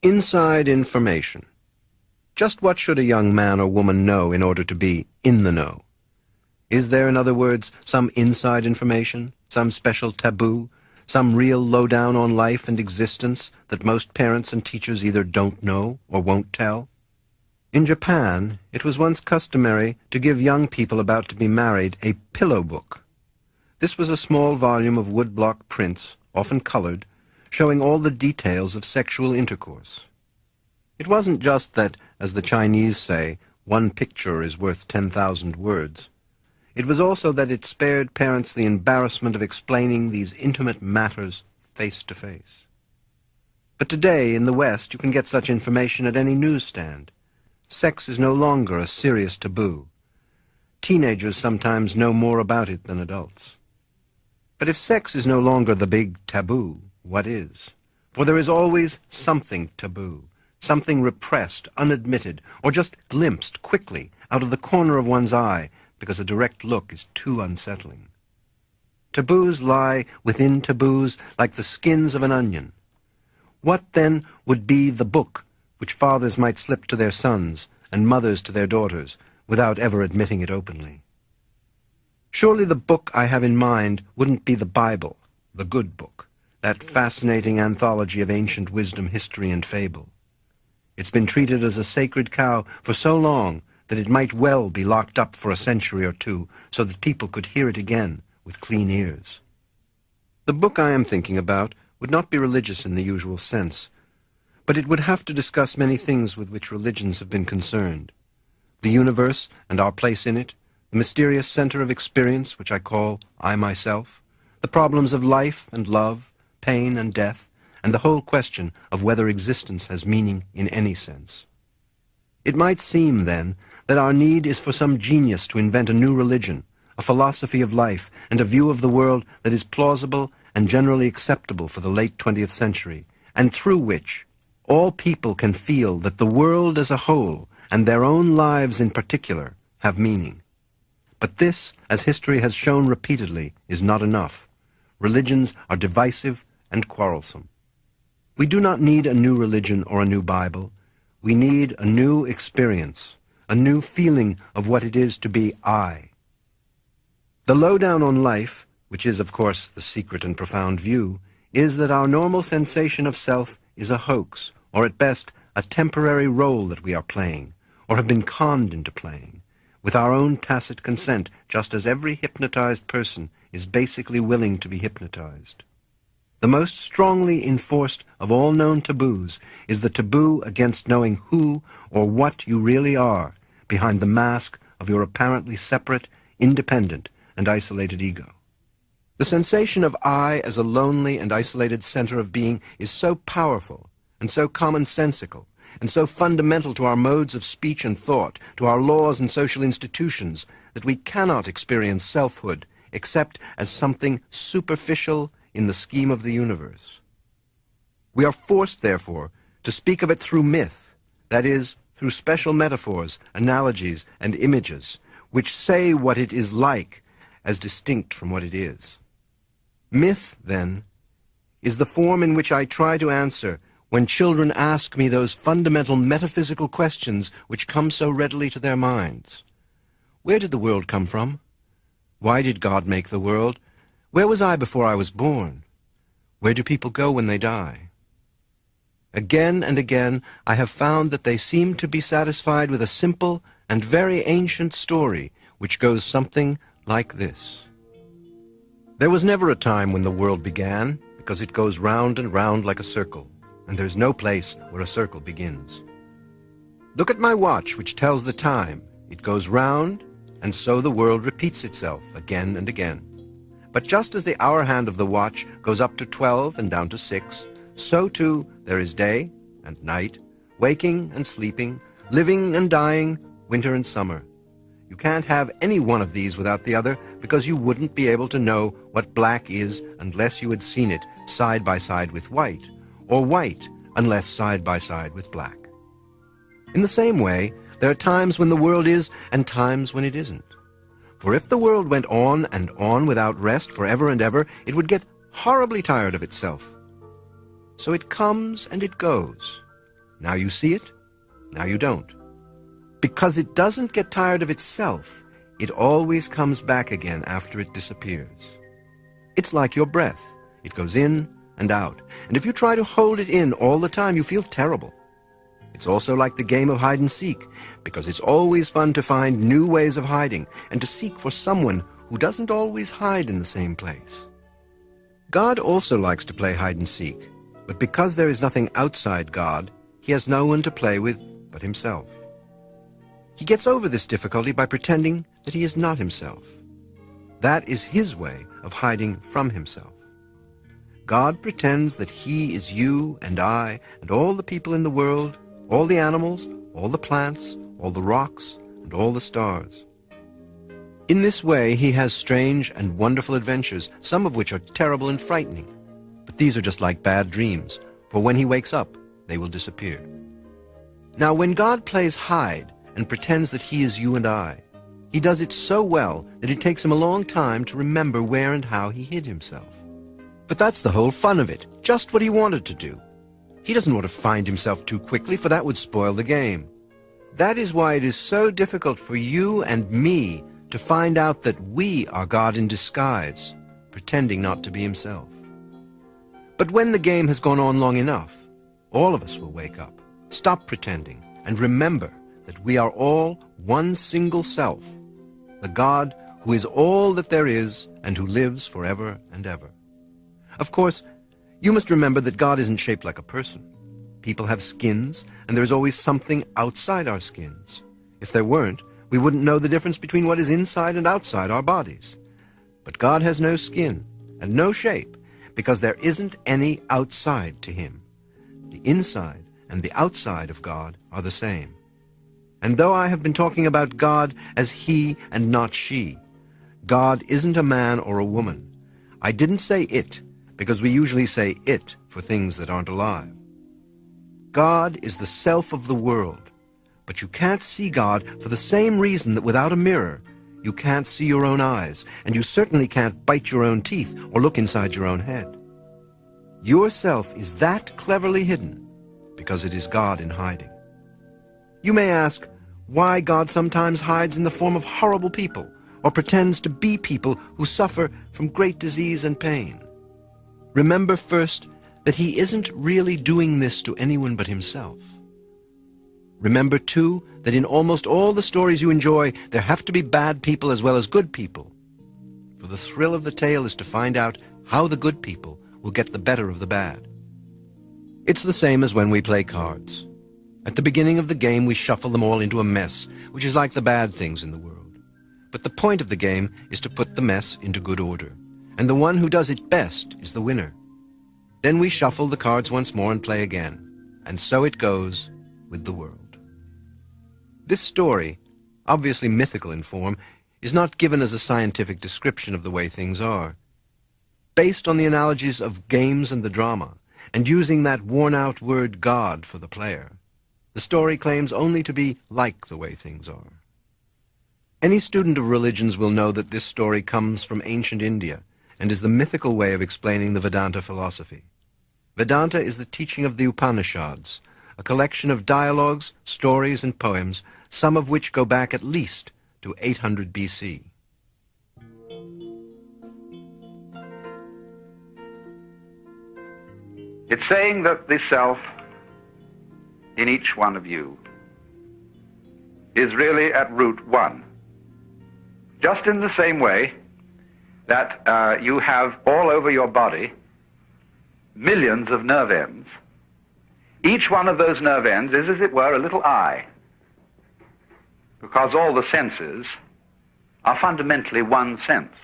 Inside information. Just what should a young man or woman know in order to be in the know? Is there, in other words, some inside information, some special taboo, some real lowdown on life and existence that most parents and teachers either don't know or won't tell? In Japan, it was once customary to give young people about to be married a pillow book. This was a small volume of woodblock prints, often colored, showing all the details of sexual intercourse. It wasn't just that, as the Chinese say, one picture is worth 10,000 words. It was also that it spared parents the embarrassment of explaining these intimate matters face to face. But today, in the West, you can get such information at any newsstand. Sex is no longer a serious taboo. Teenagers sometimes know more about it than adults. But if sex is no longer the big taboo, what is? For there is always something taboo, something repressed, unadmitted, or just glimpsed quickly out of the corner of one's eye because a direct look is too unsettling. Taboos lie within taboos like the skins of an onion. What, then, would be the book which fathers might slip to their sons and mothers to their daughters without ever admitting it openly? Surely the book I have in mind wouldn't be the Bible, the good book, that fascinating anthology of ancient wisdom, history, and fable. It's been treated as a sacred cow for so long that it might well be locked up for a century or two so that people could hear it again with clean ears. The book I am thinking about would not be religious in the usual sense, but it would have to discuss many things with which religions have been concerned. The universe and our place in it, the mysterious center of experience which I call I myself, the problems of life and love, pain and death, and the whole question of whether existence has meaning in any sense. It might seem, then, that our need is for some genius to invent a new religion, a philosophy of life, and a view of the world that is plausible and generally acceptable for the late 20th century, and through which all people can feel that the world as a whole, and their own lives in particular, have meaning. But this, as history has shown repeatedly, is not enough. Religions are divisive and quarrelsome. We do not need a new religion or a new Bible. We need a new experience, a new feeling of what it is to be I. The lowdown on life, which is, of course, the secret and profound view, is that our normal sensation of self is a hoax, or at best, a temporary role that we are playing, or have been conned into playing, with our own tacit consent, just as every hypnotized person is basically willing to be hypnotized. The most strongly enforced of all known taboos is the taboo against knowing who or what you really are behind the mask of your apparently separate, independent, and isolated ego. The sensation of I as a lonely and isolated center of being is so powerful and so commonsensical and so fundamental to our modes of speech and thought, to our laws and social institutions, that we cannot experience selfhood except as something superficial in the scheme of the universe. We are forced, therefore, to speak of it through myth, that is, through special metaphors, analogies, and images, which say what it is like as distinct from what it is. Myth, then, is the form in which I try to answer when children ask me those fundamental metaphysical questions which come so readily to their minds. Where did the world come from? Why did God make the world? Where was I before I was born? Where do people go when they die? Again and again, I have found that they seem to be satisfied with a simple and very ancient story which goes something like this. There was never a time when the world began, because it goes round and round like a circle, and there is no place where a circle begins. Look at my watch, which tells the time. It goes round, and so the world repeats itself again and again. But just as the hour hand of the watch goes up to 12 and down to 6, so too there is day and night, waking and sleeping, living and dying, winter and summer. You can't have any one of these without the other, because you wouldn't be able to know what black is unless you had seen it side by side with white, or white unless side by side with black. In the same way, there are times when the world is and times when it isn't. For if the world went on and on without rest forever and ever, it would get horribly tired of itself. So it comes and it goes, Now you see it, now you don't. Because it doesn't get tired of itself, it always comes back again after it disappears. It's like your breath. It goes in and out. And if you try to hold it in all the time, you feel terrible. It's also like the game of hide and seek, because it's always fun to find new ways of hiding and to seek for someone who doesn't always hide in the same place. God also likes to play hide and seek, but because there is nothing outside God, he has no one to play with but himself. He gets over this difficulty by pretending that he is not himself. That is his way of hiding from himself. God pretends that he is you and I and all the people in the world, all the animals, all the plants, all the rocks, and all the stars. In this way, he has strange and wonderful adventures, some of which are terrible and frightening. But these are just like bad dreams, for when he wakes up, they will disappear. Now, when God plays hide and pretends that he is you and I, he does it so well that it takes him a long time to remember where and how he hid himself. But that's the whole fun of it, just what he wanted to do. He doesn't want to find himself too quickly, for that would spoil the game. That is why it is so difficult for you and me to find out that we are God in disguise, pretending not to be himself. But when the game has gone on long enough, all of us will wake up, stop pretending, and remember that we are all one single self, the God who is all that there is and who lives forever and ever. Of course, you must remember that God isn't shaped like a person. People have skins, and there is always something outside our skins. If there weren't, we wouldn't know the difference between what is inside and outside our bodies. But God has no skin and no shape, because there isn't any outside to him. The inside and the outside of God are the same. And though I have been talking about God as he and not she, God isn't a man or a woman. I didn't say it, because we usually say it for things that aren't alive. God is the self of the world, but you can't see God for the same reason that without a mirror, you can't see your own eyes, and you certainly can't bite your own teeth or look inside your own head. Yourself is that cleverly hidden because it is God in hiding. You may ask why God sometimes hides in the form of horrible people or pretends to be people who suffer from great disease and pain. Remember first that he isn't really doing this to anyone but himself. Remember, too, that in almost all the stories you enjoy, there have to be bad people as well as good people. For the thrill of the tale is to find out how the good people will get the better of the bad. It's the same as when we play cards. At the beginning of the game, we shuffle them all into a mess, which is like the bad things in the world. But the point of the game is to put the mess into good order, and the one who does it best is the winner. Then we shuffle the cards once more and play again, and so it goes with the world. This story, obviously mythical in form, is not given as a scientific description of the way things are. Based on the analogies of games and the drama, and using that worn-out word God for the player, the story claims only to be like the way things are. Any student of religions will know that this story comes from ancient India and is the mythical way of explaining the Vedanta philosophy. Vedanta is the teaching of the Upanishads, a collection of dialogues, stories, and poems, some of which go back at least to 800 BC. It's saying that the self in each one of you is really at root one. Just in the same way that you have all over your body millions of nerve ends. Each one of those nerve ends is, as it were, a little eye, because all the senses are fundamentally one sense.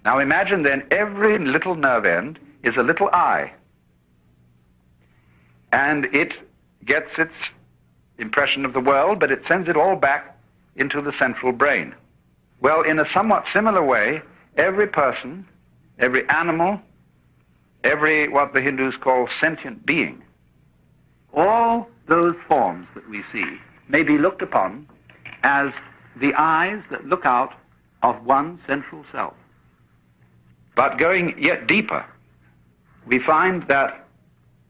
Now imagine then every little nerve end is a little eye, and it gets its impression of the world, but it sends it all back into the central brain. Well, in a somewhat similar way, every person, every animal, every what the Hindus call sentient being, all those forms that we see may be looked upon as the eyes that look out of one central self. But going yet deeper, we find that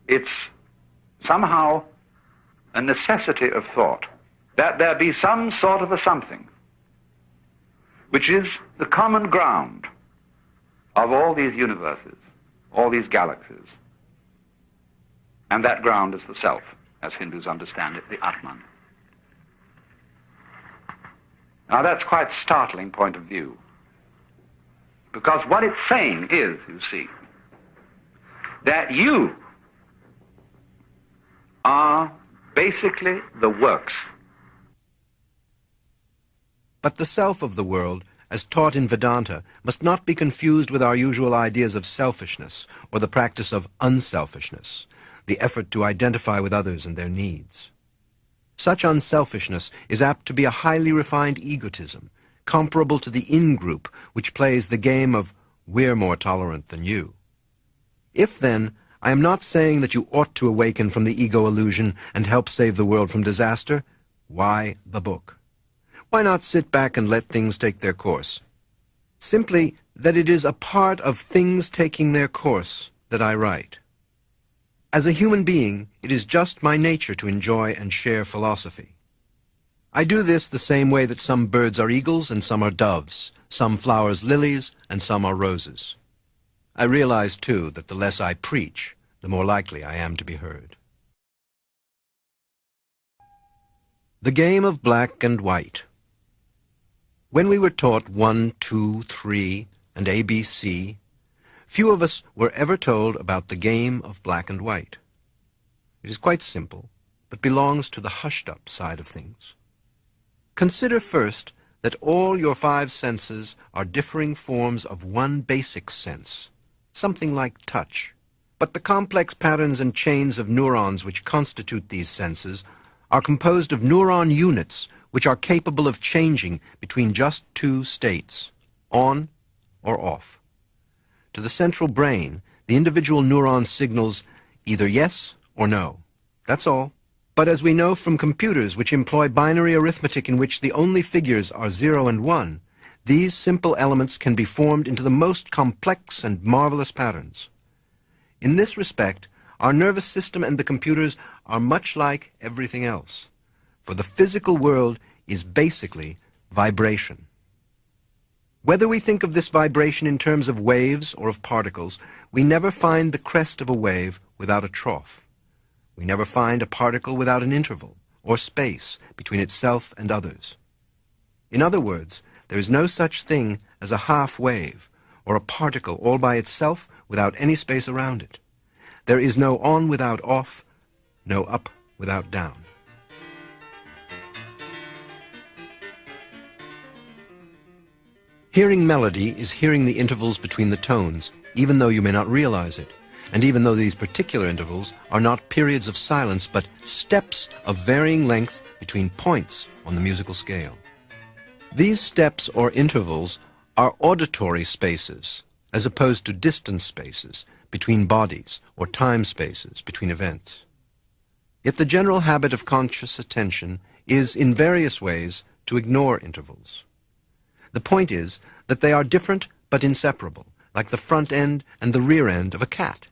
it's somehow a necessity of thought, that there be some sort of a something which is the common ground of all these universes, all these galaxies. And that ground is the self, as Hindus understand it, the Atman. Now that's quite a startling point of view, because what it's saying is, you see, that you are basically the works. But the self of the world, as taught in Vedanta, must not be confused with our usual ideas of selfishness or the practice of unselfishness, the effort to identify with others and their needs. Such unselfishness is apt to be a highly refined egotism, comparable to the in-group which plays the game of "we're more tolerant than you." If, then, I am not saying that you ought to awaken from the ego illusion and help save the world from disaster, why the book? Why not sit back and let things take their course? Simply that it is a part of things taking their course that I write. As a human being, it is just my nature to enjoy and share philosophy. I do this the same way that some birds are eagles and some are doves, some flowers lilies and some are roses. I realize, too, that the less I preach, the more likely I am to be heard. The game of black and white. When we were taught 1, 2, 3, and ABC, few of us were ever told about the game of black and white. It is quite simple, but belongs to the hushed-up side of things. Consider first that all your 5 senses are differing forms of one basic sense, something like touch. But the complex patterns and chains of neurons which constitute these senses are composed of neuron units which are capable of changing between just 2 states, on or off. To the central brain, the individual neuron signals either yes or no. That's all. But as we know from computers which employ binary arithmetic in which the only figures are 0 and 1, these simple elements can be formed into the most complex and marvelous patterns. In this respect, our nervous system and the computers are much like everything else, for the physical world is basically vibration. Whether we think of this vibration in terms of waves or of particles, we never find the crest of a wave without a trough. We never find a particle without an interval or space between itself and others. In other words, there is no such thing as a half wave or a particle all by itself without any space around it. There is no on without off, no up without down. Hearing melody is hearing the intervals between the tones, even though you may not realize it, and even though these particular intervals are not periods of silence, but steps of varying length between points on the musical scale. These steps or intervals are auditory spaces, as opposed to distance spaces between bodies or time spaces between events. Yet the general habit of conscious attention is, in various ways, to ignore intervals. The point is that they are different but inseparable, like the front end and the rear end of a cat.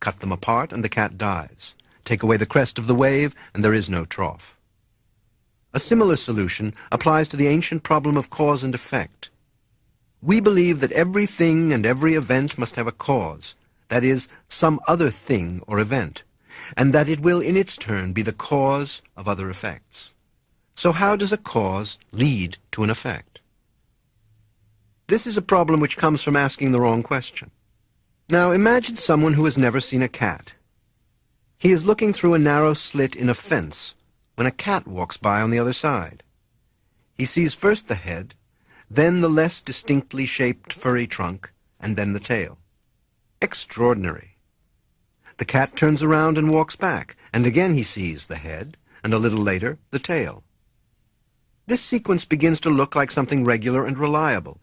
Cut them apart and the cat dies. Take away the crest of the wave and there is no trough. A similar solution applies to the ancient problem of cause and effect. We believe that every thing and every event must have a cause, that is, some other thing or event, and that it will in its turn be the cause of other effects. So how does a cause lead to an effect? This is a problem which comes from asking the wrong question. Now imagine someone who has never seen a cat. He is looking through a narrow slit in a fence when a cat walks by on the other side. He sees first the head, then the less distinctly shaped furry trunk, and then the tail. Extraordinary. The cat turns around and walks back, and again he sees the head, and a little later the tail. This sequence begins to look like something regular and reliable.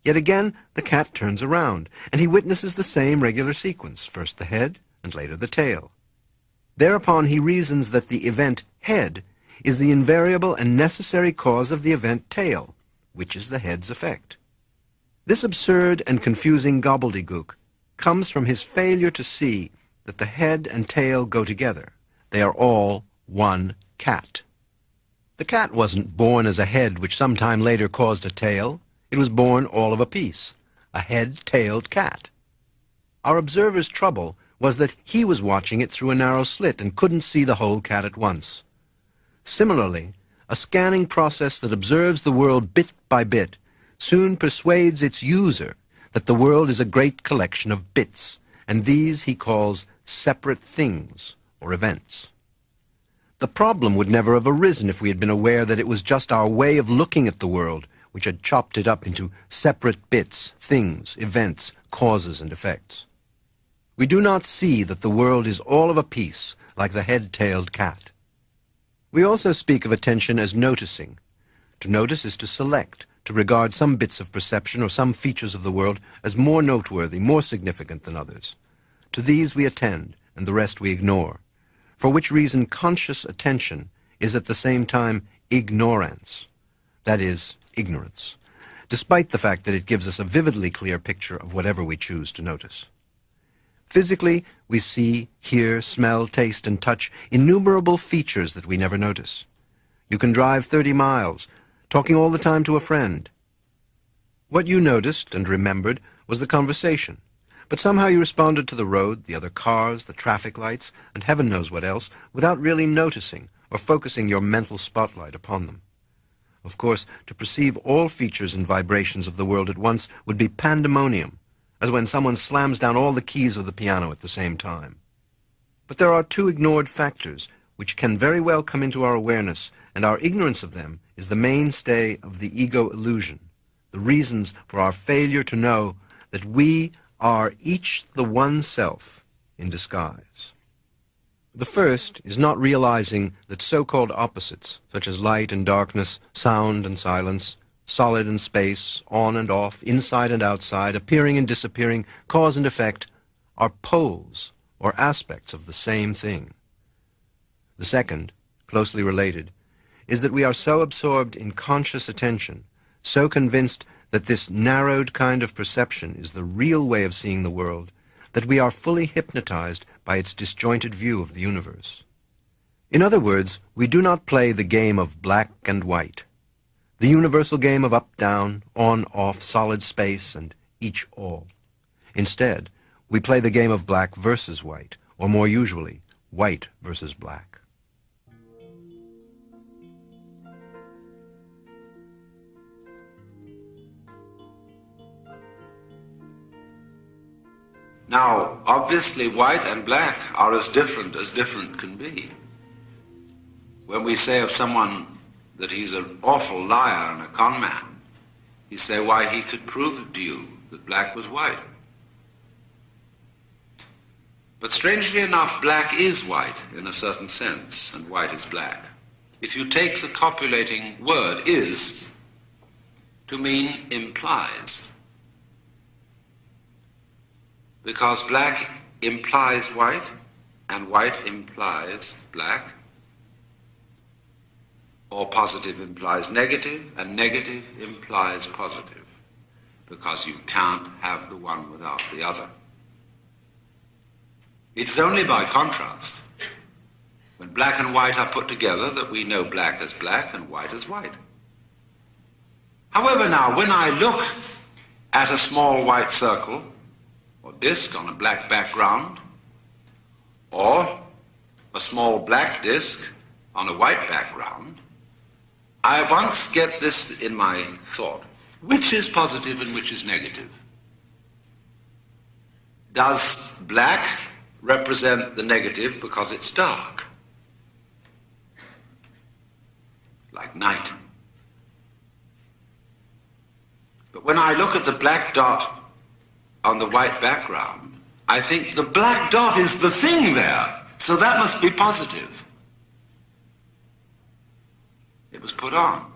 Yet again the cat turns around, and he witnesses the same regular sequence, first the head, and later the tail. Thereupon he reasons that the event head is the invariable and necessary cause of the event tail, which is the head's effect. This absurd and confusing gobbledygook comes from his failure to see that the head and tail go together. They are all one cat. The cat wasn't born as a head which sometime later caused a tail. It was born all of a piece, a head-tailed cat. Our observer's trouble was that he was watching it through a narrow slit and couldn't see the whole cat at once. Similarly, a scanning process that observes the world bit by bit soon persuades its user that the world is a great collection of bits, and these he calls separate things or events. The problem would never have arisen if we had been aware that it was just our way of looking at the world which had chopped it up into separate bits, things, events, causes, and effects. We do not see that the world is all of a piece, like the head-tailed cat. We also speak of attention as noticing. To notice is to select, to regard some bits of perception or some features of the world as more noteworthy, more significant than others. To these we attend, and the rest we ignore, for which reason conscious attention is at the same time ignorance, that is, ignorance, despite the fact that it gives us a vividly clear picture of whatever we choose to notice. Physically, we see, hear, smell, taste, and touch innumerable features that we never notice. You can drive 30 miles, talking all the time to a friend. What you noticed and remembered was the conversation, but somehow you responded to the road, the other cars, the traffic lights, and heaven knows what else, without really noticing or focusing your mental spotlight upon them. Of course, to perceive all features and vibrations of the world at once would be pandemonium, as when someone slams down all the keys of the piano at the same time. But there are two ignored factors which can very well come into our awareness, and our ignorance of them is the mainstay of the ego illusion, the reasons for our failure to know that we are each the one self in disguise. The first is not realizing that so-called opposites, such as light and darkness, sound and silence, solid and space, on and off, inside and outside, appearing and disappearing, cause and effect, are poles or aspects of the same thing. The second, closely related, is that we are so absorbed in conscious attention, so convinced that this narrowed kind of perception is the real way of seeing the world, that we are fully hypnotized by its disjointed view of the universe. In other words, we do not play the game of black and white, the universal game of up-down, on-off, solid space, and each-all. Instead, we play the game of black versus white, or more usually, white versus black. Now, obviously, white and black are as different can be. When we say of someone that he's an awful liar and a con man, you say, why, he could prove to you that black was white. But strangely enough, black is white in a certain sense, and white is black. If you take the copulating word is to mean implies, because black implies white, and white implies black, or positive implies negative, and negative implies positive, because you can't have the one without the other. It's only by contrast, when black and white are put together, that we know black as black and white as white. However, now, when I look at a small white circle, or disk on a black background, or a small black disk on a white background, I once get this in my thought: which is positive and which is negative? Does black represent the negative because it's dark, like night? But when I look at the black dot on the white background, I think the black dot is the thing there, so that must be positive. It was put on.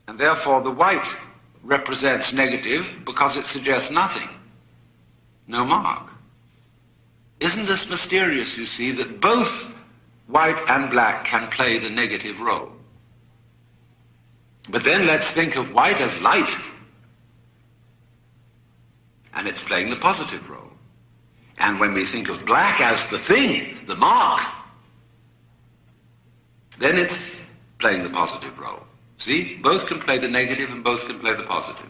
And therefore the white represents negative because it suggests nothing, no mark. Isn't this mysterious, you see, that both white and black can play the negative role? But then let's think of white as light, and it's playing the positive role. And when we think of black as the thing, the mark, then it's playing the positive role. See, both can play the negative and both can play the positive.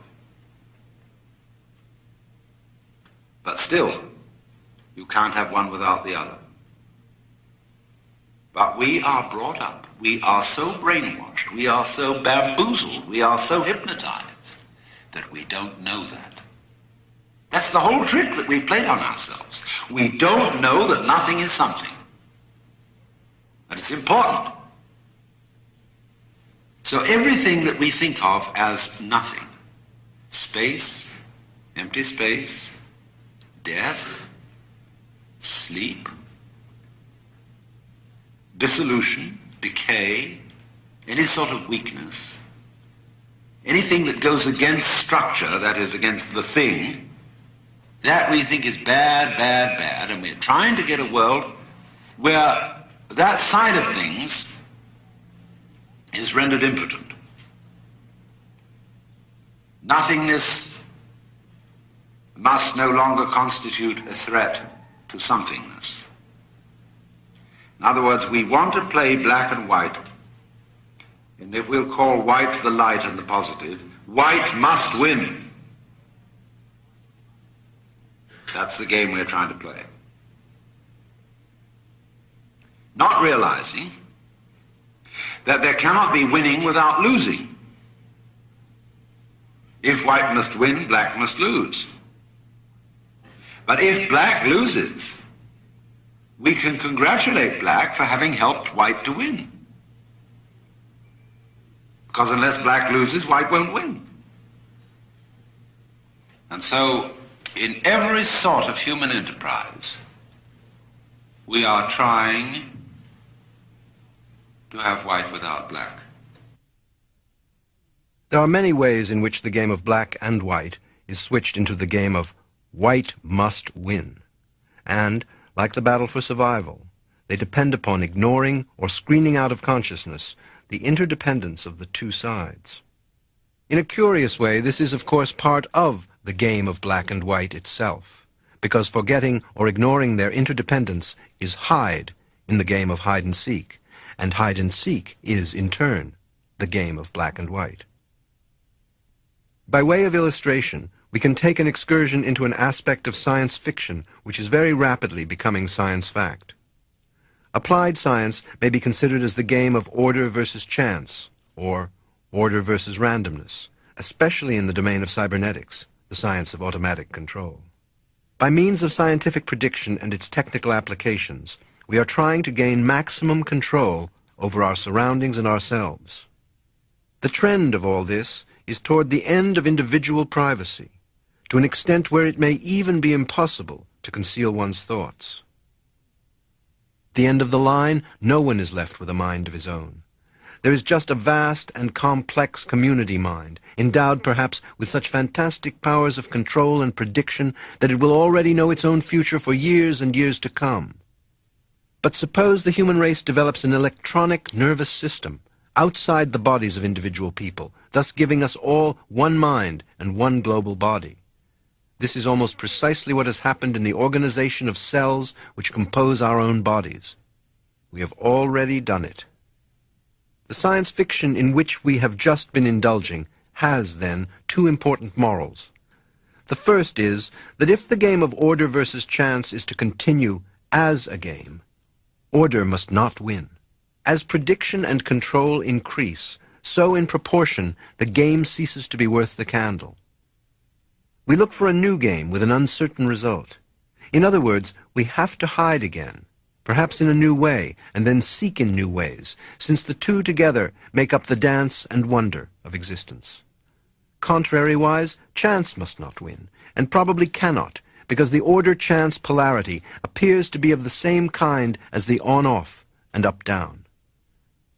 But still, you can't have one without the other. But we are brought up, we are so brainwashed, we are so bamboozled, we are so hypnotized that we don't know that. That's the whole trick that we've played on ourselves. We don't know that nothing is something. And it's important. So everything that we think of as nothing, space, empty space, death, sleep, dissolution, decay, any sort of weakness, anything that goes against structure, that is, against the thing, that we think is bad, bad, bad, and we're trying to get a world where that side of things is rendered impotent. Nothingness must no longer constitute a threat to somethingness. In other words, we want to play black and white, and if we'll call white the light and the positive, white must win. That's the game we're trying to play. Not realizing that there cannot be winning without losing. If white must win, black must lose. But if black loses, we can congratulate black for having helped white to win. Because unless black loses, white won't win. And so, in every sort of human enterprise, we are trying to have white without black. There are many ways in which the game of black and white is switched into the game of white must win. And, like the battle for survival, they depend upon ignoring or screening out of consciousness the interdependence of the two sides. In a curious way, this is of course part of the game of black and white itself, because forgetting or ignoring their interdependence is hide in the game of hide and seek is, in turn, the game of black and white. By way of illustration, we can take an excursion into an aspect of science fiction which is very rapidly becoming science fact. Applied science may be considered as the game of order versus chance, or order versus randomness, especially in the domain of cybernetics, the science of automatic control. By means of scientific prediction and its technical applications, we are trying to gain maximum control over our surroundings and ourselves. The trend of all this is toward the end of individual privacy, to an extent where it may even be impossible to conceal one's thoughts. At the end of the line, no one is left with a mind of his own. There is just a vast and complex community mind, endowed perhaps with such fantastic powers of control and prediction that it will already know its own future for years and years to come. But suppose the human race develops an electronic nervous system outside the bodies of individual people, thus giving us all one mind and one global body. This is almost precisely what has happened in the organization of cells which compose our own bodies. We have already done it. The science fiction in which we have just been indulging has, then, two important morals. The first is that if the game of order versus chance is to continue as a game, order must not win. As prediction and control increase, so in proportion the game ceases to be worth the candle. We look for a new game with an uncertain result. In other words, we have to hide again, perhaps in a new way, and then seek in new ways, since the two together make up the dance and wonder of existence. Contrariwise, chance must not win, and probably cannot, because the order-chance polarity appears to be of the same kind as the on-off and up-down.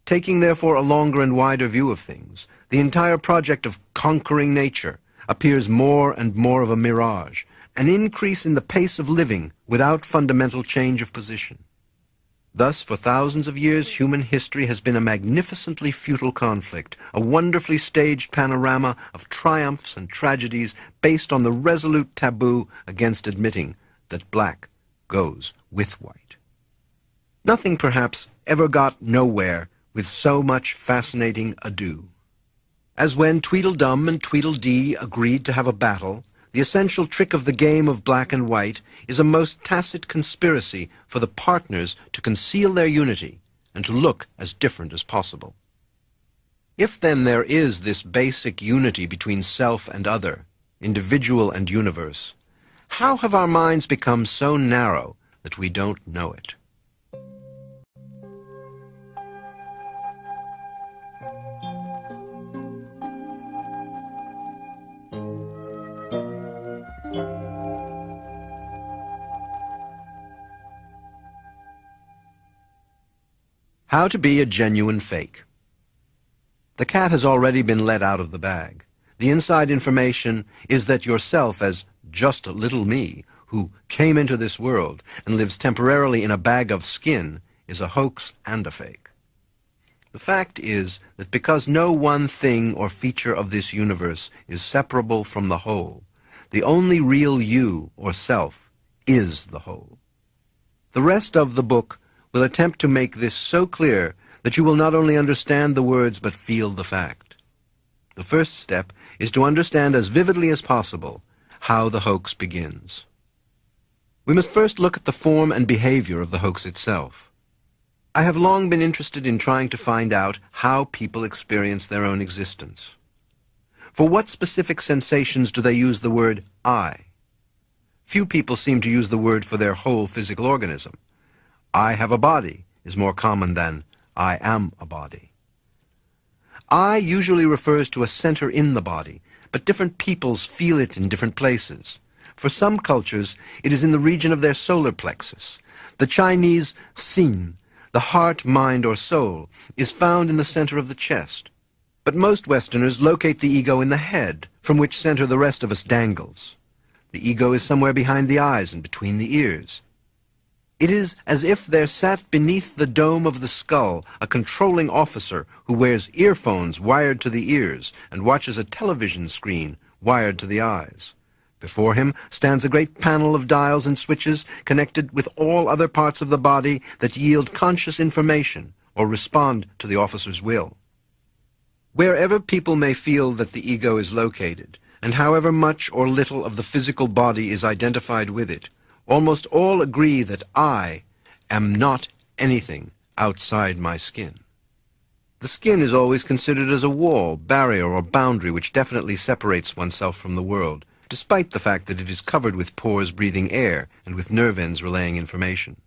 Taking, therefore, a longer and wider view of things, the entire project of conquering nature appears more and more of a mirage, an increase in the pace of living without fundamental change of position. Thus, for thousands of years, human history has been a magnificently futile conflict, a wonderfully staged panorama of triumphs and tragedies based on the resolute taboo against admitting that black goes with white. Nothing, perhaps, ever got nowhere with so much fascinating ado. As when Tweedledum and Tweedledee agreed to have a battle, the essential trick of the game of black and white is a most tacit conspiracy for the partners to conceal their unity and to look as different as possible. If then there is this basic unity between self and other, individual and universe, how have our minds become so narrow that we don't know it? How to be a genuine fake. The cat has already been let out of the bag. The inside information is that yourself as just a little me, who came into this world and lives temporarily in a bag of skin, is a hoax and a fake. The fact is that because no one thing or feature of this universe is separable from the whole, the only real you or self is the whole. The rest of the book will attempt to make this so clear that you will not only understand the words but feel the fact. The first step is to understand as vividly as possible how the hoax begins. We must first look at the form and behavior of the hoax itself. I have long been interested in trying to find out how people experience their own existence. For what specific sensations do they use the word I? Few people seem to use the word for their whole physical organism. I have a body is more common than I am a body. I usually refers to a center in the body, but different peoples feel it in different places. For some cultures, it is in the region of their solar plexus. The Chinese Xin, the heart, mind, or soul, is found in the center of the chest. But most Westerners locate the ego in the head, from which center the rest of us dangles. The ego is somewhere behind the eyes and between the ears. It is as if there sat beneath the dome of the skull a controlling officer who wears earphones wired to the ears and watches a television screen wired to the eyes. Before him stands a great panel of dials and switches connected with all other parts of the body that yield conscious information or respond to the officer's will. Wherever people may feel that the ego is located, and however much or little of the physical body is identified with it, almost all agree that I am not anything outside my skin. The skin is always considered as a wall, barrier, or boundary which definitely separates oneself from the world, despite the fact that it is covered with pores breathing air and with nerve ends relaying information.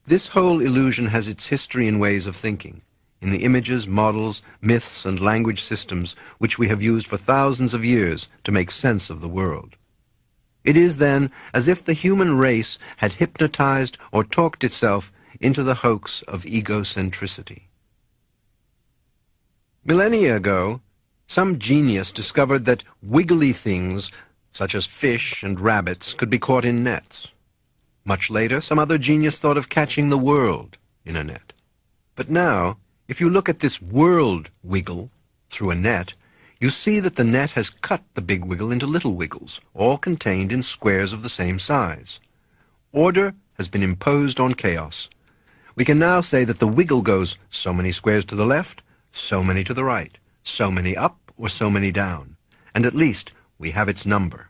This whole illusion has its history and ways of thinking, in the images, models, myths, and language systems which we have used for thousands of years to make sense of the world. It is then as if the human race had hypnotized or talked itself into the hoax of egocentricity. Millennia ago, some genius discovered that wiggly things, such as fish and rabbits, could be caught in nets. Much later, some other genius thought of catching the world in a net. But now, if you look at this world wiggle through a net, you see that the net has cut the big wiggle into little wiggles, all contained in squares of the same size. Order has been imposed on chaos. We can now say that the wiggle goes so many squares to the left, so many to the right, so many up or so many down, and at least we have its number.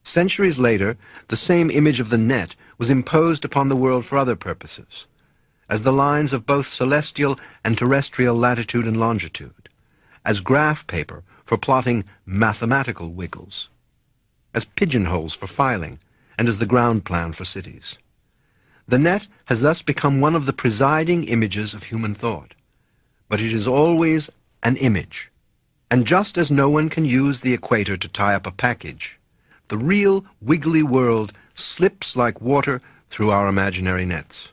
Centuries later, the same image of the net was imposed upon the world for other purposes, as the lines of both celestial and terrestrial latitude and longitude, as graph paper for plotting mathematical wiggles, as pigeonholes for filing, and as the ground plan for cities. The net has thus become one of the presiding images of human thought, but it is always an image. And just as no one can use the equator to tie up a package, the real wiggly world slips like water through our imaginary nets.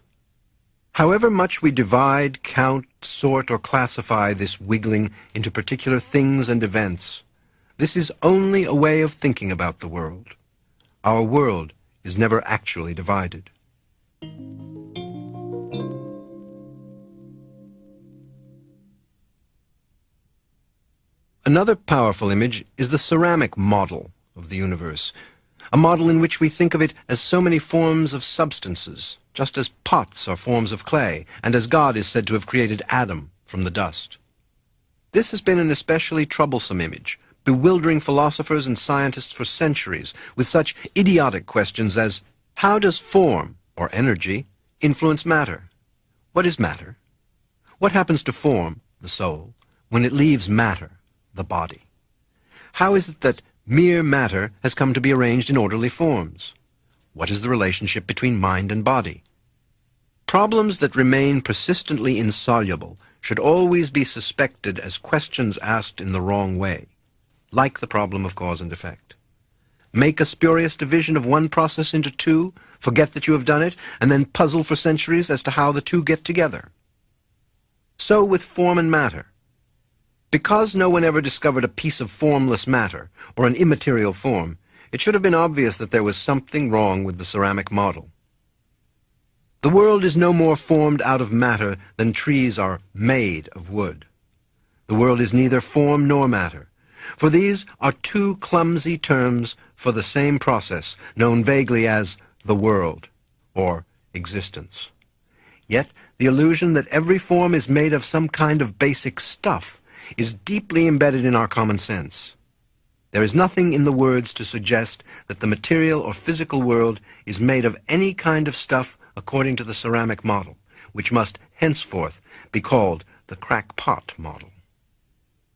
However much we divide, count, sort, or classify this wiggling into particular things and events, this is only a way of thinking about the world. Our world is never actually divided. Another powerful image is the ceramic model of the universe. a model in which we think of it as so many forms of substances, just as pots are forms of clay, and as God is said to have created Adam from the dust. This has been an especially troublesome image, bewildering philosophers and scientists for centuries with such idiotic questions as, how does form, or energy, influence matter? What is matter? What happens to form, the soul, when it leaves matter, the body? How is it that mere matter has come to be arranged in orderly forms? What is the relationship between mind and body? Problems that remain persistently insoluble should always be suspected as questions asked in the wrong way, like the problem of cause and effect. Make a spurious division of one process into two, forget that you have done it, and then puzzle for centuries as to how the two get together. So with form and matter. Because no one ever discovered a piece of formless matter, or an immaterial form, it should have been obvious that there was something wrong with the ceramic model. The world is no more formed out of matter than trees are made of wood. The world is neither form nor matter, for these are two clumsy terms for the same process, known vaguely as the world, or existence. Yet the illusion that every form is made of some kind of basic stuff is deeply embedded in our common sense. There is nothing in the words to suggest that the material or physical world is made of any kind of stuff according to the ceramic model, which must henceforth be called the crackpot model.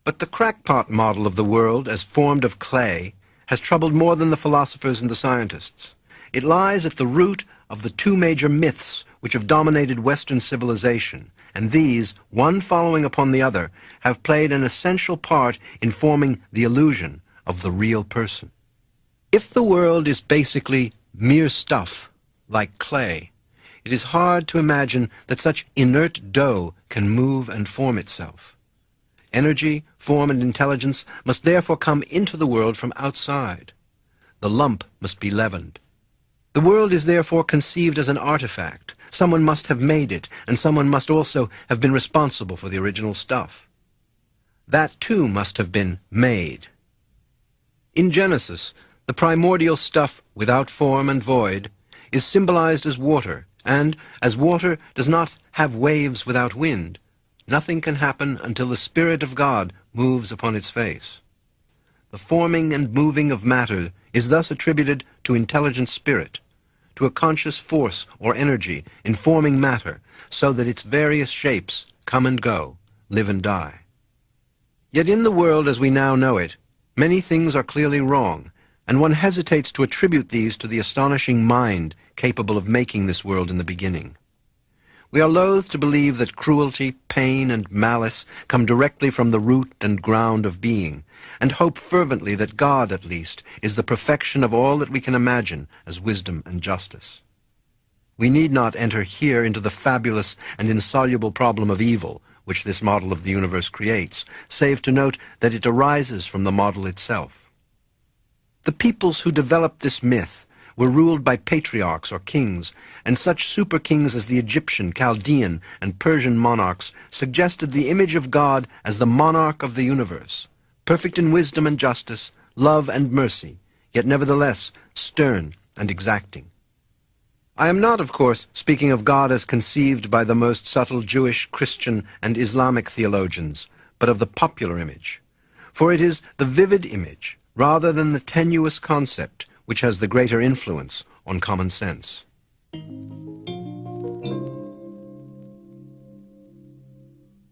But the crackpot model of the world, as formed of clay, has troubled more than the philosophers and the scientists. It lies at the root of the two major myths which have dominated Western civilization, and these, one following upon the other, have played an essential part in forming the illusion of the real person. If the world is basically mere stuff, like clay, it is hard to imagine that such inert dough can move and form itself. Energy, form, and intelligence must therefore come into the world from outside. The lump must be leavened. The world is therefore conceived as an artifact. Someone must have made it, and someone must also have been responsible for the original stuff. That too must have been made. In Genesis, the primordial stuff without form and void is symbolized as water, and as water does not have waves without wind, nothing can happen until the Spirit of God moves upon its face. The forming and moving of matter is thus attributed to intelligent spirit, to a conscious force or energy in forming matter, so that its various shapes come and go, live and die. Yet in the world as we now know it, many things are clearly wrong, and one hesitates to attribute these to the astonishing mind capable of making this world in the beginning. We are loath to believe that cruelty, pain, and malice come directly from the root and ground of being, and hope fervently that God, at least, is the perfection of all that we can imagine as wisdom and justice. We need not enter here into the fabulous and insoluble problem of evil, which this model of the universe creates, save to note that it arises from the model itself. The peoples who developed this myth were ruled by patriarchs or kings, and such super-kings as the Egyptian, Chaldean, and Persian monarchs suggested the image of God as the monarch of the universe, perfect in wisdom and justice, love and mercy, yet nevertheless stern and exacting. I am not, of course, speaking of God as conceived by the most subtle Jewish, Christian, and Islamic theologians, but of the popular image, for it is the vivid image, rather than the tenuous concept, which has the greater influence on common sense.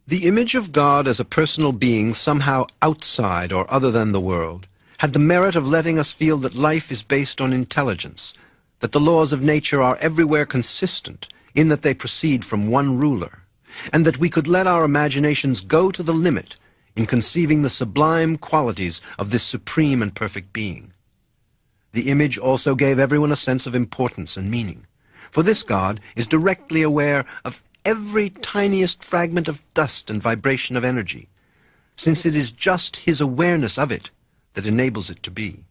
The image of God as a personal being somehow outside or other than the world had the merit of letting us feel that life is based on intelligence, that the laws of nature are everywhere consistent in that they proceed from one ruler, and that we could let our imaginations go to the limit in conceiving the sublime qualities of this supreme and perfect being. The image also gave everyone a sense of importance and meaning, for this God is directly aware of every tiniest fragment of dust and vibration of energy, since it is just his awareness of it that enables it to be.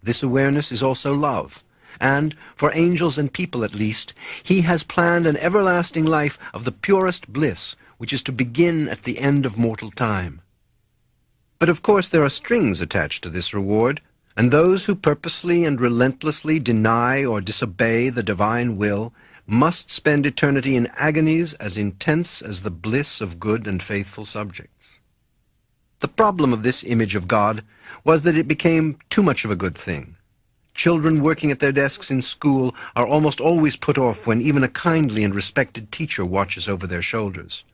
This awareness is also love, and, for angels and people at least, he has planned an everlasting life of the purest bliss, which is to begin at the end of mortal time. But of course there are strings attached to this reward. And those who purposely and relentlessly deny or disobey the divine will must spend eternity in agonies as intense as the bliss of good and faithful subjects. The problem of this image of God was that it became too much of a good thing. Children working at their desks in school are almost always put off when even a kindly and respected teacher watches over their shoulders.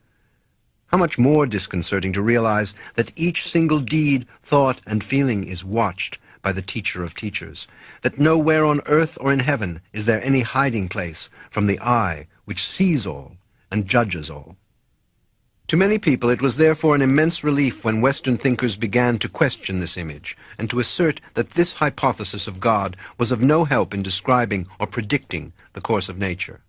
How much more disconcerting to realize that each single deed, thought, and feeling is watched by the teacher of teachers, that nowhere on earth or in heaven is there any hiding place from the eye which sees all and judges all. To many people it was therefore an immense relief when Western thinkers began to question this image and to assert that this hypothesis of God was of no help in describing or predicting the course of nature.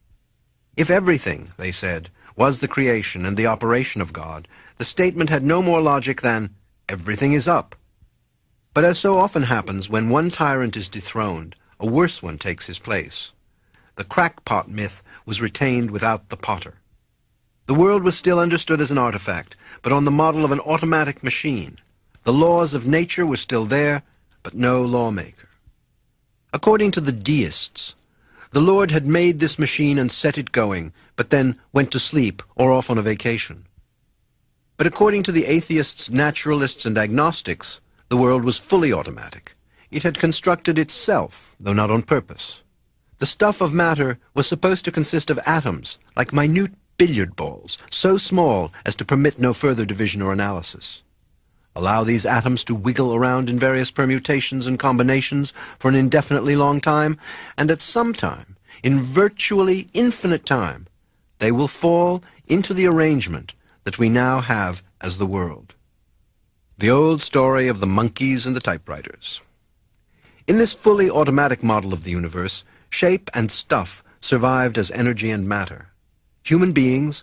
If everything, they said, was the creation and the operation of God, the statement had no more logic than, everything is up. But as so often happens when one tyrant is dethroned, a worse one takes his place. The crackpot myth was retained without the potter. The world was still understood as an artifact, but on the model of an automatic machine. The laws of nature were still there, but no lawmaker. According to the deists, the Lord had made this machine and set it going, but then went to sleep or off on a vacation. But according to the atheists, naturalists, and agnostics, the world was fully automatic. It had constructed itself, though not on purpose. The stuff of matter was supposed to consist of atoms, like minute billiard balls, so small as to permit no further division or analysis. Allow these atoms to wiggle around in various permutations and combinations for an indefinitely long time, and at some time, in virtually infinite time, they will fall into the arrangement that we now have as the world. The old story of the monkeys and the typewriters. In this fully automatic model of the universe, shape and stuff survived as energy and matter. Human beings,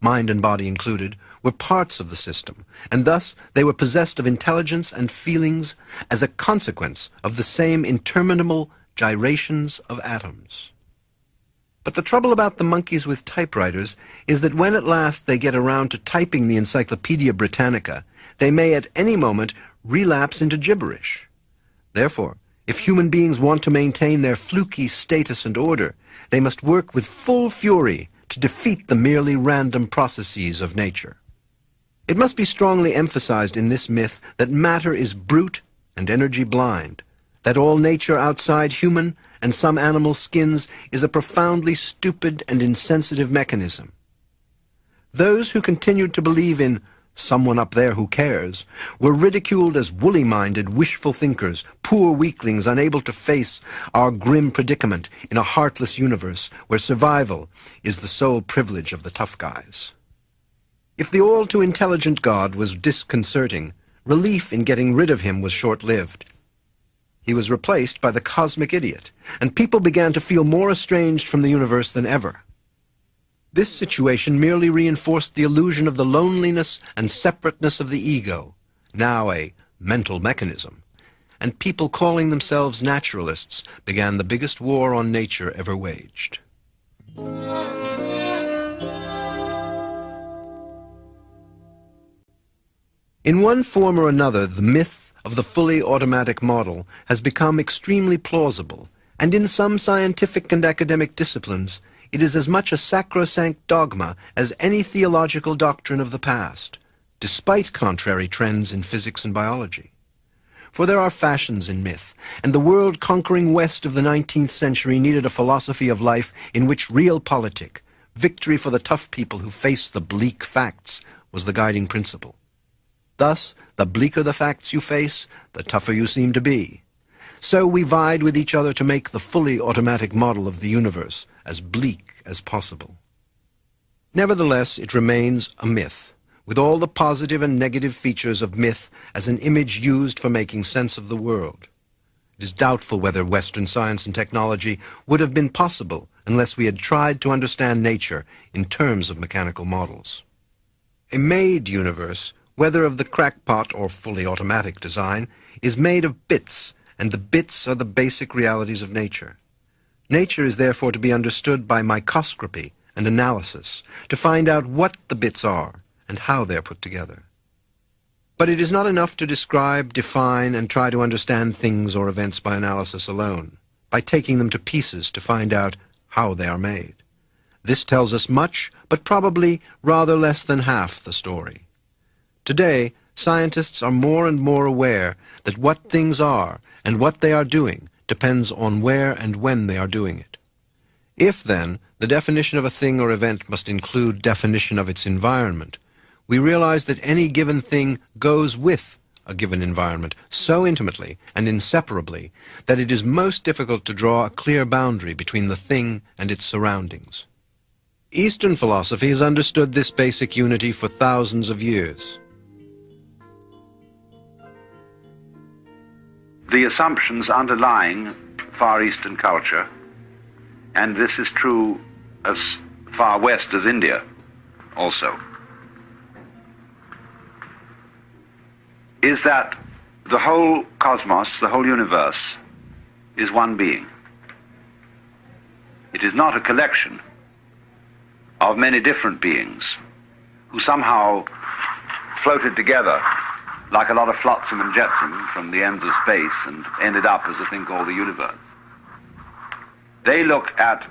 mind and body included, were parts of the system, and thus they were possessed of intelligence and feelings as a consequence of the same interminable gyrations of atoms. But the trouble about the monkeys with typewriters is that when at last they get around to typing the Encyclopedia Britannica, they may at any moment relapse into gibberish. Therefore, if human beings want to maintain their fluky status and order, they must work with full fury to defeat the merely random processes of nature. It must be strongly emphasized in this myth that matter is brute and energy blind, that all nature outside human and some animal skins is a profoundly stupid and insensitive mechanism. Those who continued to believe in someone up there who cares were ridiculed as woolly-minded, wishful thinkers, poor weaklings unable to face our grim predicament in a heartless universe where survival is the sole privilege of the tough guys. If the all-too-intelligent God was disconcerting, relief in getting rid of him was short-lived. He was replaced by the cosmic idiot, and people began to feel more estranged from the universe than ever. This situation merely reinforced the illusion of the loneliness and separateness of the ego, now a mental mechanism, and people calling themselves naturalists began the biggest war on nature ever waged. In one form or another, the myth of the fully automatic model has become extremely plausible, and in some scientific and academic disciplines, it is as much a sacrosanct dogma as any theological doctrine of the past, despite contrary trends in physics and biology. For there are fashions in myth, and the world-conquering West of the 19th century needed a philosophy of life in which realpolitik, victory for the tough people who face the bleak facts, was the guiding principle. Thus, the bleaker the facts you face, the tougher you seem to be. So we vied with each other to make the fully automatic model of the universe as bleak as possible. Nevertheless, it remains a myth, with all the positive and negative features of myth as an image used for making sense of the world. It is doubtful whether Western science and technology would have been possible unless we had tried to understand nature in terms of mechanical models. A made universe, whether of the crackpot or fully automatic design, is made of bits, and the bits are the basic realities of nature. Nature is therefore to be understood by microscopy and analysis, to find out what the bits are and how they're put together. But it is not enough to describe, define, and try to understand things or events by analysis alone, by taking them to pieces to find out how they are made. This tells us much, but probably rather less than half the story. Today, scientists are more and more aware that what things are and what they are doing depends on where and when they are doing it. If, then, the definition of a thing or event must include definition of its environment, we realize that any given thing goes with a given environment so intimately and inseparably that it is most difficult to draw a clear boundary between the thing and its surroundings. Eastern philosophy has understood this basic unity for thousands of years. The assumptions underlying Far Eastern culture, and this is true as far west as India also, is that the whole cosmos, the whole universe, is one being. It is not a collection of many different beings who somehow floated together like a lot of flotsam and jetsam from the ends of space and ended up as a thing called the universe. They look at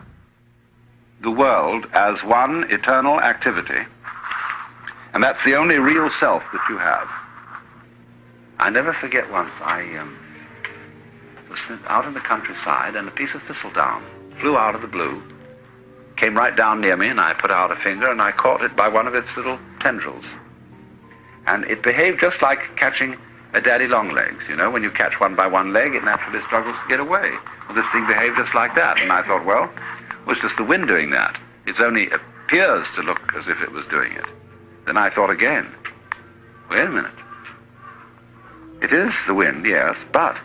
the world as one eternal activity, and that's the only real self that you have. I never forget once I was out in the countryside and a piece of thistledown flew out of the blue, came right down near me, and I put out a finger and I caught it by one of its little tendrils. And it behaved just like catching a daddy longlegs. You know, when you catch one by one leg, it naturally struggles to get away. Well, this thing behaved just like that. And I thought, well, it was just the wind doing that. It only appears to look as if it was doing it. Then I thought again, wait a minute. It is the wind, yes, but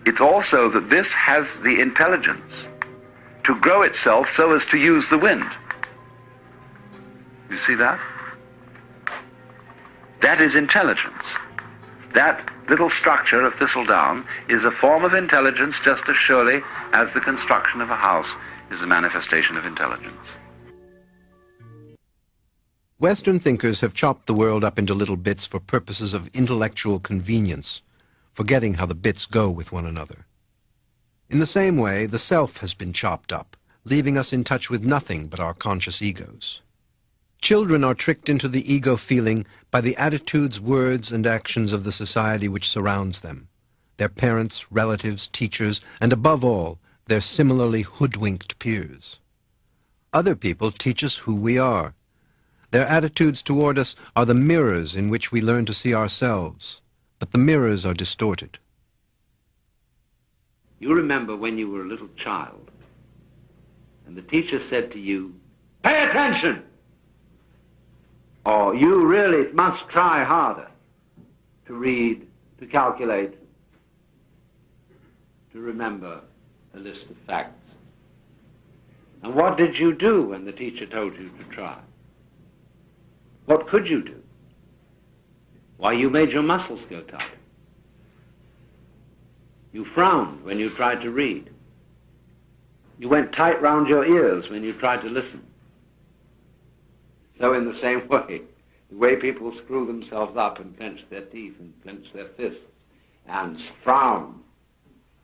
it's also that this has the intelligence to grow itself so as to use the wind. You see that? That is intelligence. That little structure of thistledown is a form of intelligence just as surely as the construction of a house is a manifestation of intelligence. Western thinkers have chopped the world up into little bits for purposes of intellectual convenience, forgetting how the bits go with one another. In the same way, the self has been chopped up, leaving us in touch with nothing but our conscious egos. Children are tricked into the ego feeling by the attitudes, words, and actions of the society which surrounds them, their parents, relatives, teachers, and above all, their similarly hoodwinked peers. Other people teach us who we are. Their attitudes toward us are the mirrors in which we learn to see ourselves, but the mirrors are distorted. You remember when you were a little child, and the teacher said to you, "Pay attention!" Or, "You really must try harder to read, to calculate, to remember a list of facts." And what did you do when the teacher told you to try? What could you do? Why, you made your muscles go tight. You frowned when you tried to read. You went tight round your ears when you tried to listen. So in the same way, the way people screw themselves up and clench their teeth and clench their fists and frown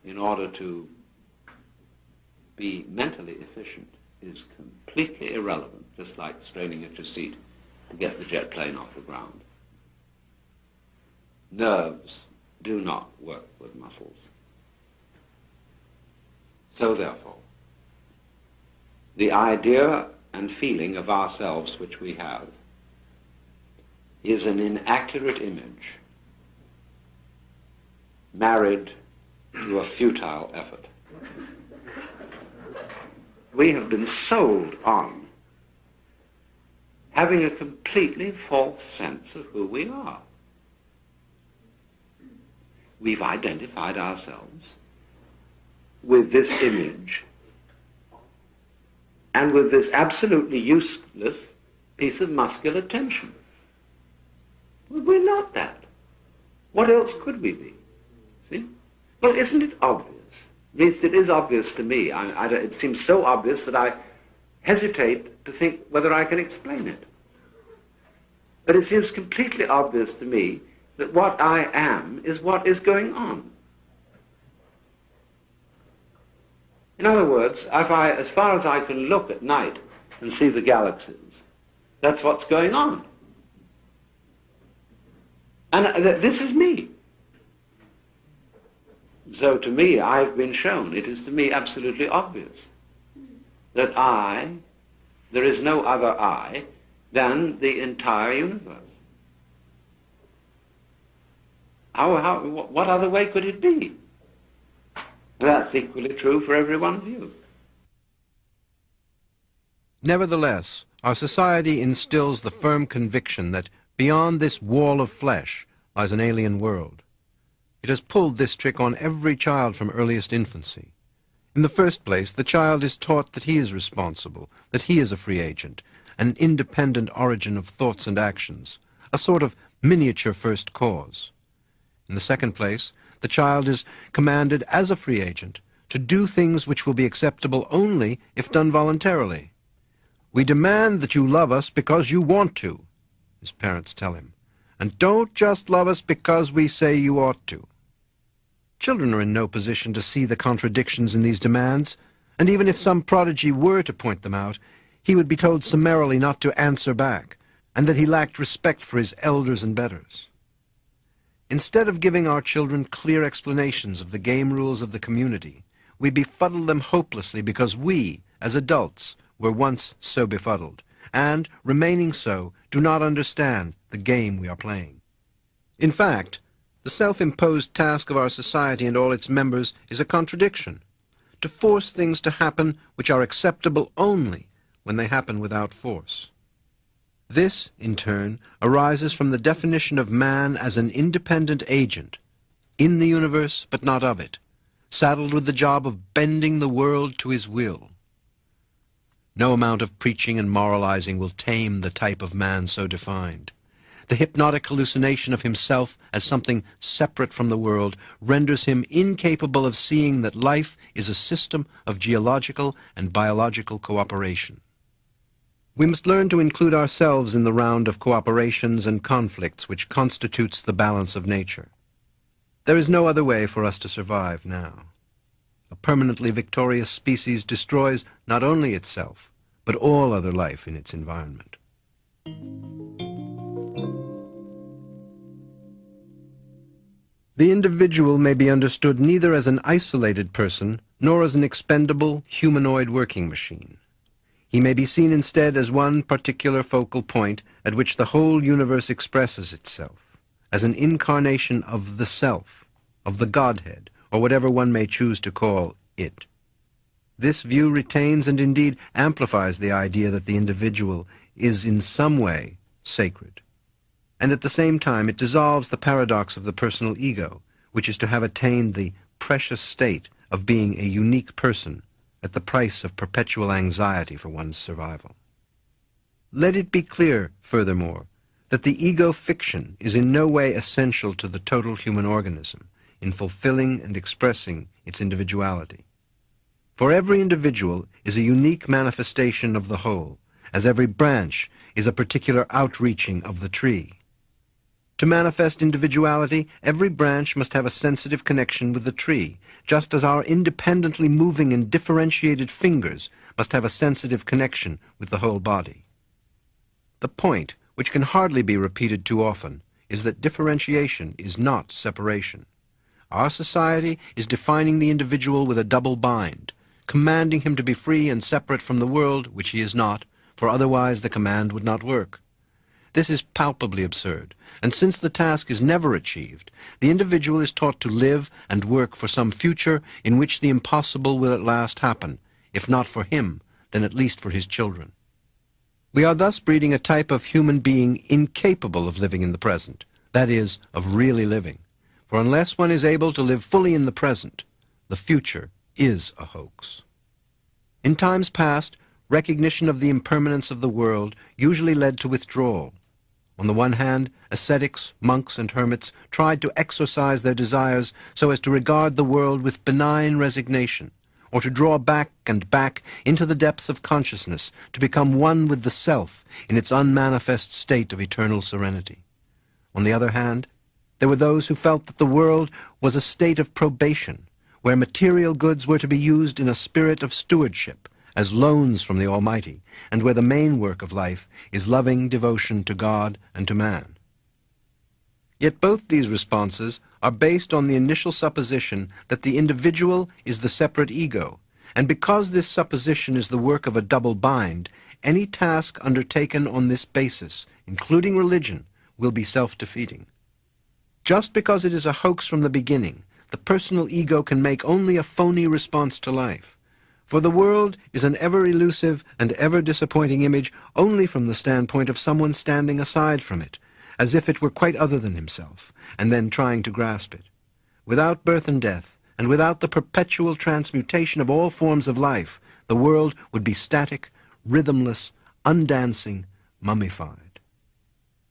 in order to be mentally efficient is completely irrelevant, just like straining at your seat to get the jet plane off the ground. Nerves do not work with muscles. So therefore, the idea and feeling of ourselves which we have is an inaccurate image married to a futile effort. We have been sold on having a completely false sense of who we are. We've identified ourselves with this image and with this absolutely useless piece of muscular tension. We're not that. What else could we be? See? Well, isn't it obvious? At least it is obvious to me. It seems so obvious that I hesitate to think whether I can explain it. But it seems completely obvious to me that what I am is what is going on. In other words, as far as I can look at night and see the galaxies, that's what's going on. And this is me. So to me, I've been shown, it is to me absolutely obvious that there is no other I than the entire universe. What other way could it be? That's equally true for every one of you. Nevertheless, our society instills the firm conviction that beyond this wall of flesh lies an alien world. It has pulled this trick on every child from earliest infancy. In the first place, the child is taught that he is responsible, that he is a free agent, an independent origin of thoughts and actions, a sort of miniature first cause. In the second place, the child is commanded as a free agent to do things which will be acceptable only if done voluntarily. "We demand that you love us because you want to," his parents tell him, "and don't just love us because we say you ought to." Children are in no position to see the contradictions in these demands, and even if some prodigy were to point them out, he would be told summarily not to answer back, and that he lacked respect for his elders and betters. Instead of giving our children clear explanations of the game rules of the community, we befuddle them hopelessly because we, as adults, were once so befuddled, and, remaining so, do not understand the game we are playing. In fact, the self-imposed task of our society and all its members is a contradiction: to force things to happen which are acceptable only when they happen without force. This, in turn, arises from the definition of man as an independent agent, in the universe but not of it, saddled with the job of bending the world to his will. No amount of preaching and moralizing will tame the type of man so defined. The hypnotic hallucination of himself as something separate from the world renders him incapable of seeing that life is a system of geological and biological cooperation. We must learn to include ourselves in the round of cooperations and conflicts which constitutes the balance of nature. There is no other way for us to survive now. A permanently victorious species destroys not only itself, but all other life in its environment. The individual may be understood neither as an isolated person nor as an expendable humanoid working machine. He may be seen instead as one particular focal point at which the whole universe expresses itself, as an incarnation of the self, of the Godhead, or whatever one may choose to call it. This view retains and indeed amplifies the idea that the individual is in some way sacred. And at the same time it dissolves the paradox of the personal ego, which is to have attained the precious state of being a unique person at the price of perpetual anxiety for one's survival. Let it be clear, furthermore, that the ego fiction is in no way essential to the total human organism in fulfilling and expressing its individuality. For every individual is a unique manifestation of the whole, as every branch is a particular outreaching of the tree. To manifest individuality, every branch must have a sensitive connection with the tree, just as our independently moving and differentiated fingers must have a sensitive connection with the whole body. The point, which can hardly be repeated too often, is that differentiation is not separation. Our society is defining the individual with a double bind, commanding him to be free and separate from the world, which he is not, for otherwise the command would not work. This is palpably absurd, and since the task is never achieved, the individual is taught to live and work for some future in which the impossible will at last happen, if not for him, then at least for his children. We are thus breeding a type of human being incapable of living in the present, that is, of really living. For unless one is able to live fully in the present, the future is a hoax. In times past, recognition of the impermanence of the world usually led to withdrawal. On the one hand, ascetics, monks, and hermits tried to exorcise their desires so as to regard the world with benign resignation, or to draw back and back into the depths of consciousness to become one with the self in its unmanifest state of eternal serenity. On the other hand, There were those who felt that the world was a state of probation, where material goods were to be used in a spirit of stewardship, as loans from the Almighty, and where the main work of life is loving devotion to God and to man. Yet both these responses are based on the initial supposition that the individual is the separate ego, and because this supposition is the work of a double bind, any task undertaken on this basis, including religion, will be self-defeating. Just because it is a hoax from the beginning, the personal ego can make only a phony response to life. For the world is an ever-elusive and ever-disappointing image only from the standpoint of someone standing aside from it, as if it were quite other than himself, and then trying to grasp it. Without birth and death, and without the perpetual transmutation of all forms of life, the world would be static, rhythmless, undancing, mummified.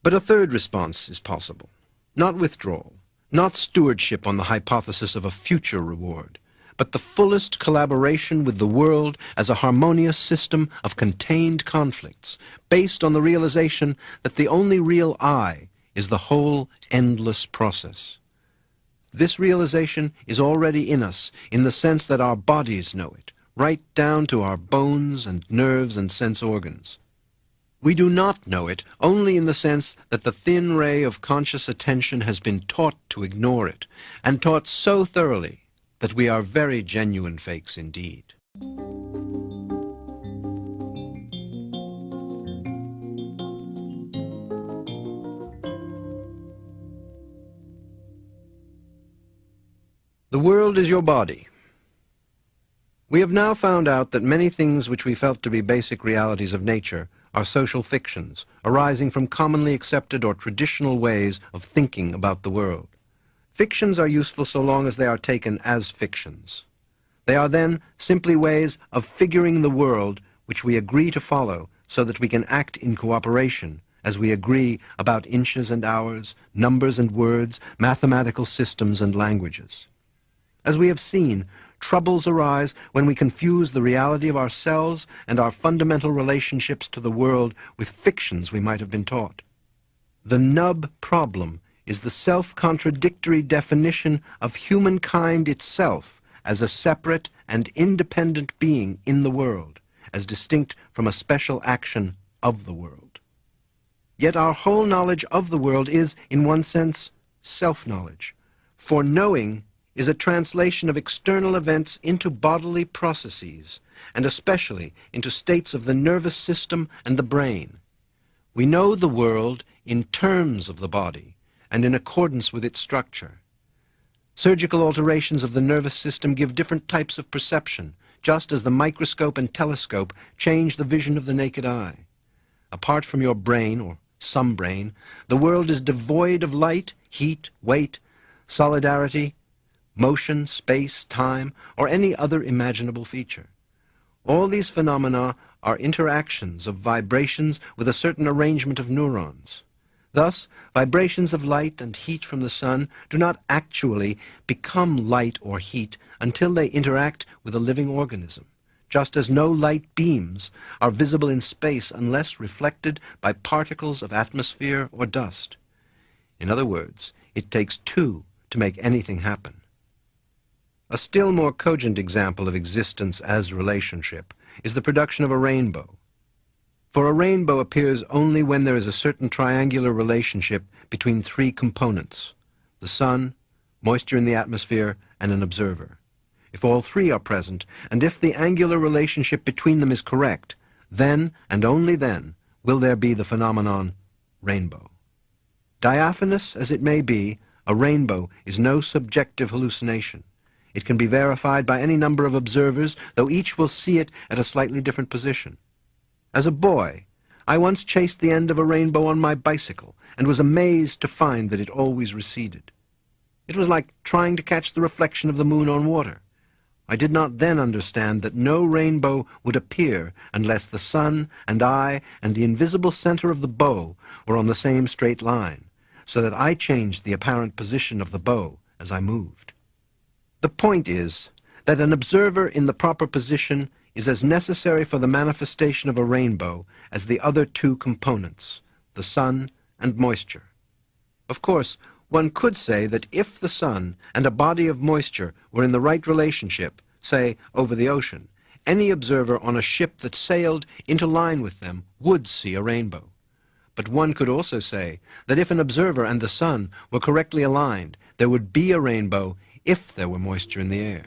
But a third response is possible. Not withdrawal, not stewardship on the hypothesis of a future reward, but the fullest collaboration with the world as a harmonious system of contained conflicts, based on the realization that the only real I is the whole endless process. This realization is already in us, in the sense that our bodies know it, right down to our bones and nerves and sense organs. We do not know it only in the sense that the thin ray of conscious attention has been taught to ignore it, and taught so thoroughly that we are very genuine fakes indeed. The world is your body. We have now found out that many things which we felt to be basic realities of nature are social fictions, arising from commonly accepted or traditional ways of thinking about the world. Fictions are useful so long as they are taken as fictions. They are then simply ways of figuring the world which we agree to follow so that we can act in cooperation as we agree about inches and hours, numbers and words, mathematical systems and languages. As we have seen, troubles arise when we confuse the reality of ourselves and our fundamental relationships to the world with fictions we might have been taught. The nub problem is the self-contradictory definition of humankind itself as a separate and independent being in the world, as distinct from a special action of the world. Yet our whole knowledge of the world is, in one sense, self-knowledge, for knowing is a translation of external events into bodily processes, and especially into states of the nervous system and the brain. We know the world in terms of the body, and in accordance with its structure. Surgical alterations of the nervous system give different types of perception, just as the microscope and telescope change the vision of the naked eye. Apart from your brain, or some brain, the world is devoid of light, heat, weight, solidarity, motion, space, time, or any other imaginable feature. All these phenomena are interactions of vibrations with a certain arrangement of neurons. Thus, vibrations of light and heat from the sun do not actually become light or heat until they interact with a living organism, just as no light beams are visible in space unless reflected by particles of atmosphere or dust. In other words, it takes two to make anything happen. A still more cogent example of existence as relationship is the production of a rainbow. For a rainbow appears only when there is a certain triangular relationship between three components: the sun, moisture in the atmosphere, and an observer. If all three are present, and if the angular relationship between them is correct, then, and only then, will there be the phenomenon rainbow. Diaphanous as it may be, a rainbow is no subjective hallucination. It can be verified by any number of observers, though each will see it at a slightly different position. As a boy, I once chased the end of a rainbow on my bicycle and was amazed to find that it always receded. It was like trying to catch the reflection of the moon on water. I did not then understand that no rainbow would appear unless the sun and I and the invisible center of the bow were on the same straight line, so that I changed the apparent position of the bow as I moved. The point is that an observer in the proper position is as necessary for the manifestation of a rainbow as the other two components, the sun and moisture. Of course, One could say that if the sun and a body of moisture were in the right relationship, say, over the ocean, any observer on a ship that sailed into line with them would see a rainbow. But one could also say that if an observer and the sun were correctly aligned, there would be a rainbow if there were moisture in the air.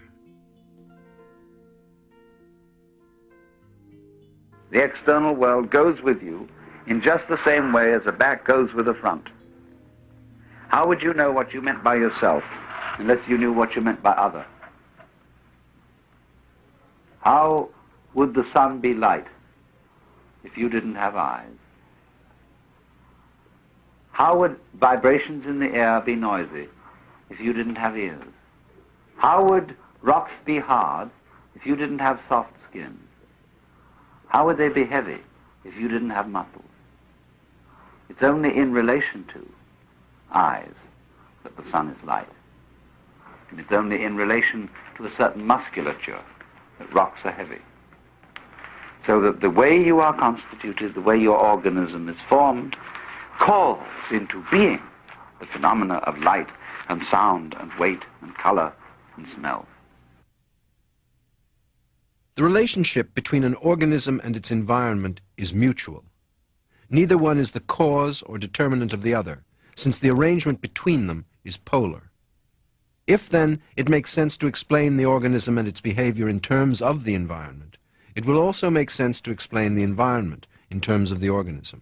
The external world goes with you in just the same way as a back goes with a front. How would you know what you meant by yourself unless you knew what you meant by other? How would the sun be light if you didn't have eyes? How would vibrations in the air be noisy if you didn't have ears? How would rocks be hard if you didn't have soft skin? How would they be heavy if you didn't have muscles? It's only in relation to eyes that the sun is light. And it's only in relation to a certain musculature that rocks are heavy. So that the way you are constituted, the way your organism is formed, calls into being the phenomena of light and sound and weight and color and smell. The relationship between an organism and its environment is mutual. Neither one is the cause or determinant of the other, since the arrangement between them is polar. If, then, it makes sense to explain the organism and its behavior in terms of the environment, it will also make sense to explain the environment in terms of the organism.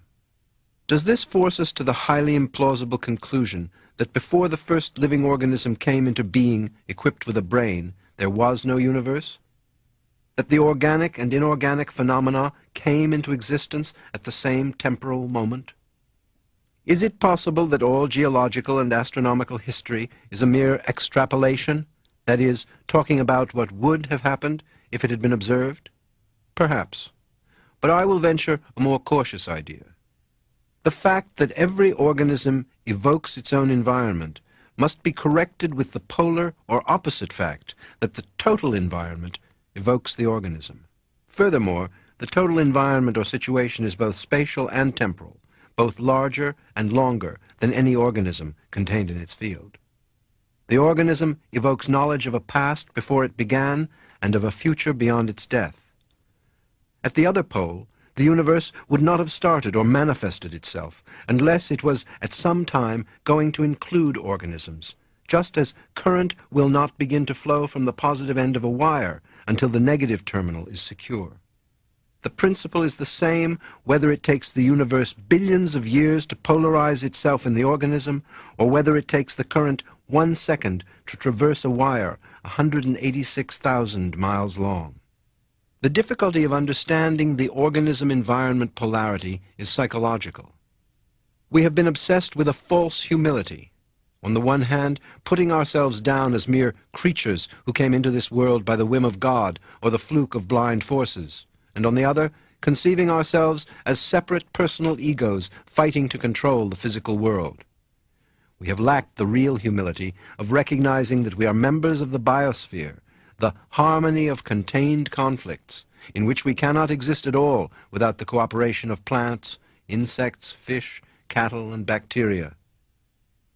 Does this force us to the highly implausible conclusion that before the first living organism came into being equipped with a brain, there was no universe? That the organic and inorganic phenomena came into existence at the same temporal moment? Is it possible that all geological and astronomical history is a mere extrapolation, that is, talking about what would have happened if it had been observed? Perhaps. But I will venture a more cautious idea. The fact that every organism evokes its own environment must be corrected with the polar or opposite fact that the total environment evokes the organism. Furthermore, the total environment or situation is both spatial and temporal, both larger and longer than any organism contained in its field. The organism evokes knowledge of a past before it began and of a future beyond its death. At the other pole, the universe would not have started or manifested itself unless it was at some time going to include organisms, just as current will not begin to flow from the positive end of a wire until the negative terminal is secure. The principle is the same whether it takes the universe billions of years to polarize itself in the organism, or whether it takes the current 1 second to traverse a wire 186,000 miles long. The difficulty of understanding the organism-environment polarity is psychological. We have been obsessed with a false humility. On the one hand, putting ourselves down as mere creatures who came into this world by the whim of God or the fluke of blind forces, and on the other, conceiving ourselves as separate personal egos fighting to control the physical world. We have lacked the real humility of recognizing that we are members of the biosphere, the harmony of contained conflicts, in which we cannot exist at all without the cooperation of plants, insects, fish, cattle, and bacteria.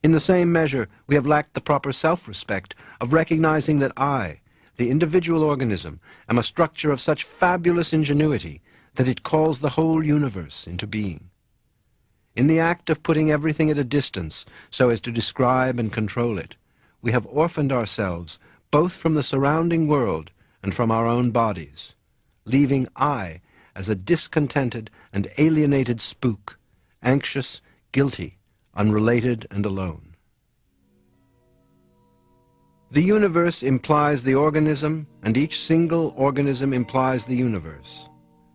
In the same measure, we have lacked the proper self-respect of recognizing that I, the individual organism, am a structure of such fabulous ingenuity that it calls the whole universe into being. In the act of putting everything at a distance so as to describe and control it, we have orphaned ourselves both from the surrounding world and from our own bodies, leaving I as a discontented and alienated spook, anxious, guilty, unrelated, and alone. The universe implies the organism, and each single organism implies the universe.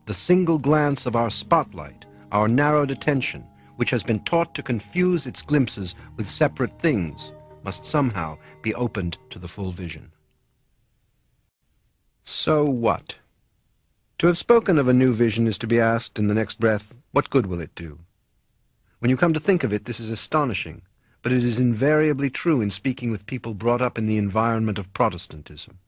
The single glance of our spotlight, our narrowed attention, which has been taught to confuse its glimpses with separate things, must somehow be opened to the full vision. So what? To have spoken of a new vision is to be asked in the next breath, what good will it do? When you come to think of it, this is astonishing, but it is invariably true in speaking with people brought up in the environment of Protestantism.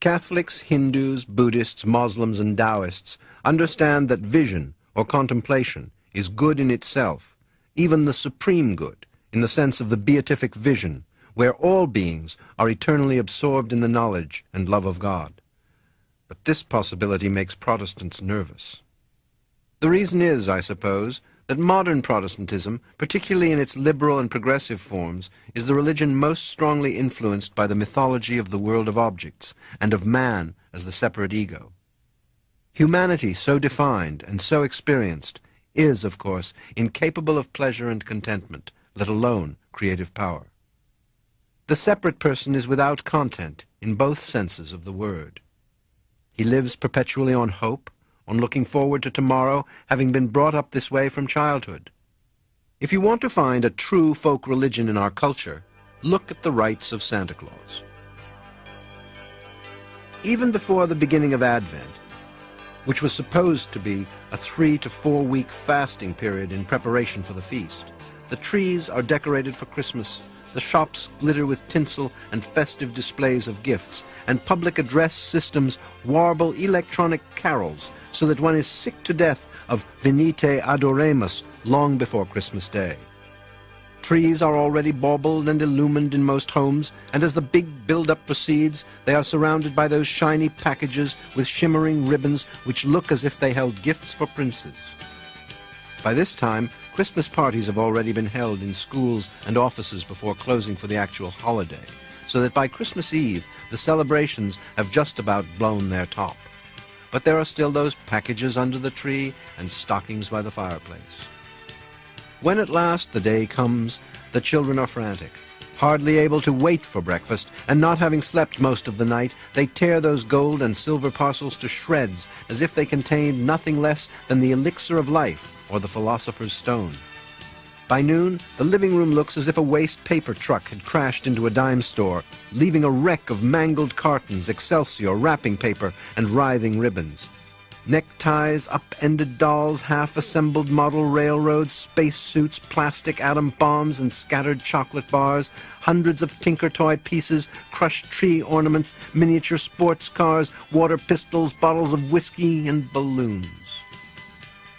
Catholics, Hindus, Buddhists, Muslims, and Taoists understand that vision, or contemplation, is good in itself, even the supreme good, in the sense of the beatific vision, where all beings are eternally absorbed in the knowledge and love of God. But this possibility makes Protestants nervous. The reason is, I suppose, that modern Protestantism, particularly in its liberal and progressive forms, is the religion most strongly influenced by the mythology of the world of objects and of man as the separate ego. Humanity so defined and so experienced is, of course, incapable of pleasure and contentment, let alone creative power. The separate person is without content in both senses of the word. He lives perpetually on hope, on looking forward to tomorrow, having been brought up this way from childhood. If you want to find a true folk religion in our culture, look at the rites of Santa Claus. Even before the beginning of Advent, which was supposed to be a 3 to 4 week fasting period in preparation for the feast, the trees are decorated for Christmas, the shops glitter with tinsel and festive displays of gifts, and public address systems warble electronic carols so that one is sick to death of Venite Adoremus long before Christmas Day. Trees are already baubled and illumined in most homes, and as the big build-up proceeds, they are surrounded by those shiny packages with shimmering ribbons which look as if they held gifts for princes. By this time, Christmas parties have already been held in schools and offices before closing for the actual holiday, so that by Christmas Eve, the celebrations have just about blown their top. But there are still those packages under the tree and stockings by the fireplace. When at last the day comes, the children are frantic. Hardly able to wait for breakfast, and not having slept most of the night, they tear those gold and silver parcels to shreds as if they contained nothing less than the elixir of life or the philosopher's stone. By noon, the living room looks as if a waste paper truck had crashed into a dime store, leaving a wreck of mangled cartons, excelsior, wrapping paper, and writhing ribbons. Neckties, up-ended dolls, half-assembled model railroads, space suits, plastic atom bombs, and scattered chocolate bars, hundreds of tinker toy pieces, crushed tree ornaments, miniature sports cars, water pistols, bottles of whiskey, and balloons.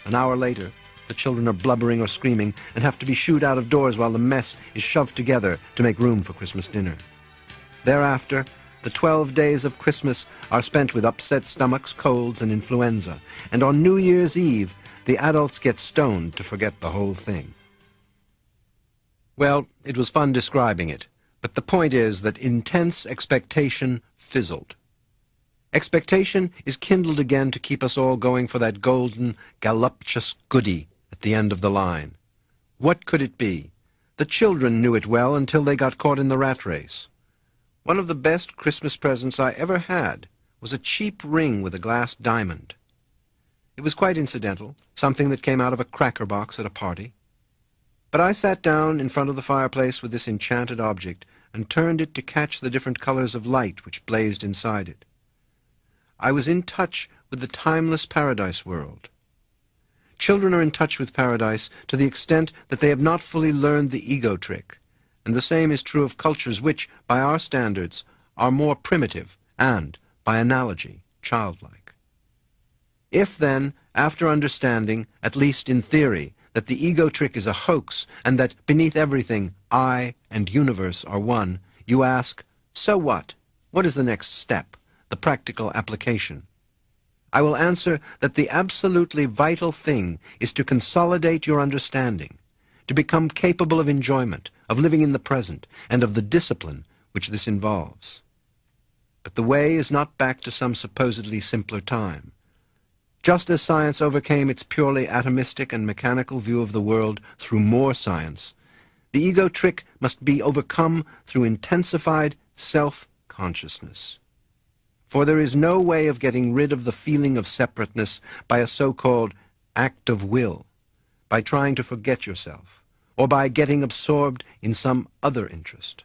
An hour later, the children are blubbering or screaming and have to be shooed out of doors while the mess is shoved together to make room for Christmas dinner. Thereafter, the 12 days of Christmas are spent with upset stomachs, colds, and influenza, and on New Year's Eve, the adults get stoned to forget the whole thing. Well, it was fun describing it, but the point is that intense expectation fizzled. Expectation is kindled again to keep us all going for that golden, galuptious goody at the end of the line. What could it be? The children knew it well until they got caught in the rat race. One of the best Christmas presents I ever had was a cheap ring with a glass diamond. It was quite incidental, something that came out of a cracker box at a party. But I sat down in front of the fireplace with this enchanted object and turned it to catch the different colors of light which blazed inside it. I was in touch with the timeless paradise world. Children are in touch with paradise to the extent that they have not fully learned the ego trick, and the same is true of cultures which, by our standards, are more primitive and, by analogy, childlike. If then, after understanding, at least in theory, that the ego trick is a hoax and that beneath everything I and universe are one, you ask, so what? What is the next step, the practical application? I will answer that the absolutely vital thing is to consolidate your understanding, to become capable of enjoyment, of living in the present, and of the discipline which this involves. But the way is not back to some supposedly simpler time. Just as science overcame its purely atomistic and mechanical view of the world through more science, the ego trick must be overcome through intensified self-consciousness. For there is no way of getting rid of the feeling of separateness by a so-called act of will, by trying to forget yourself, or by getting absorbed in some other interest.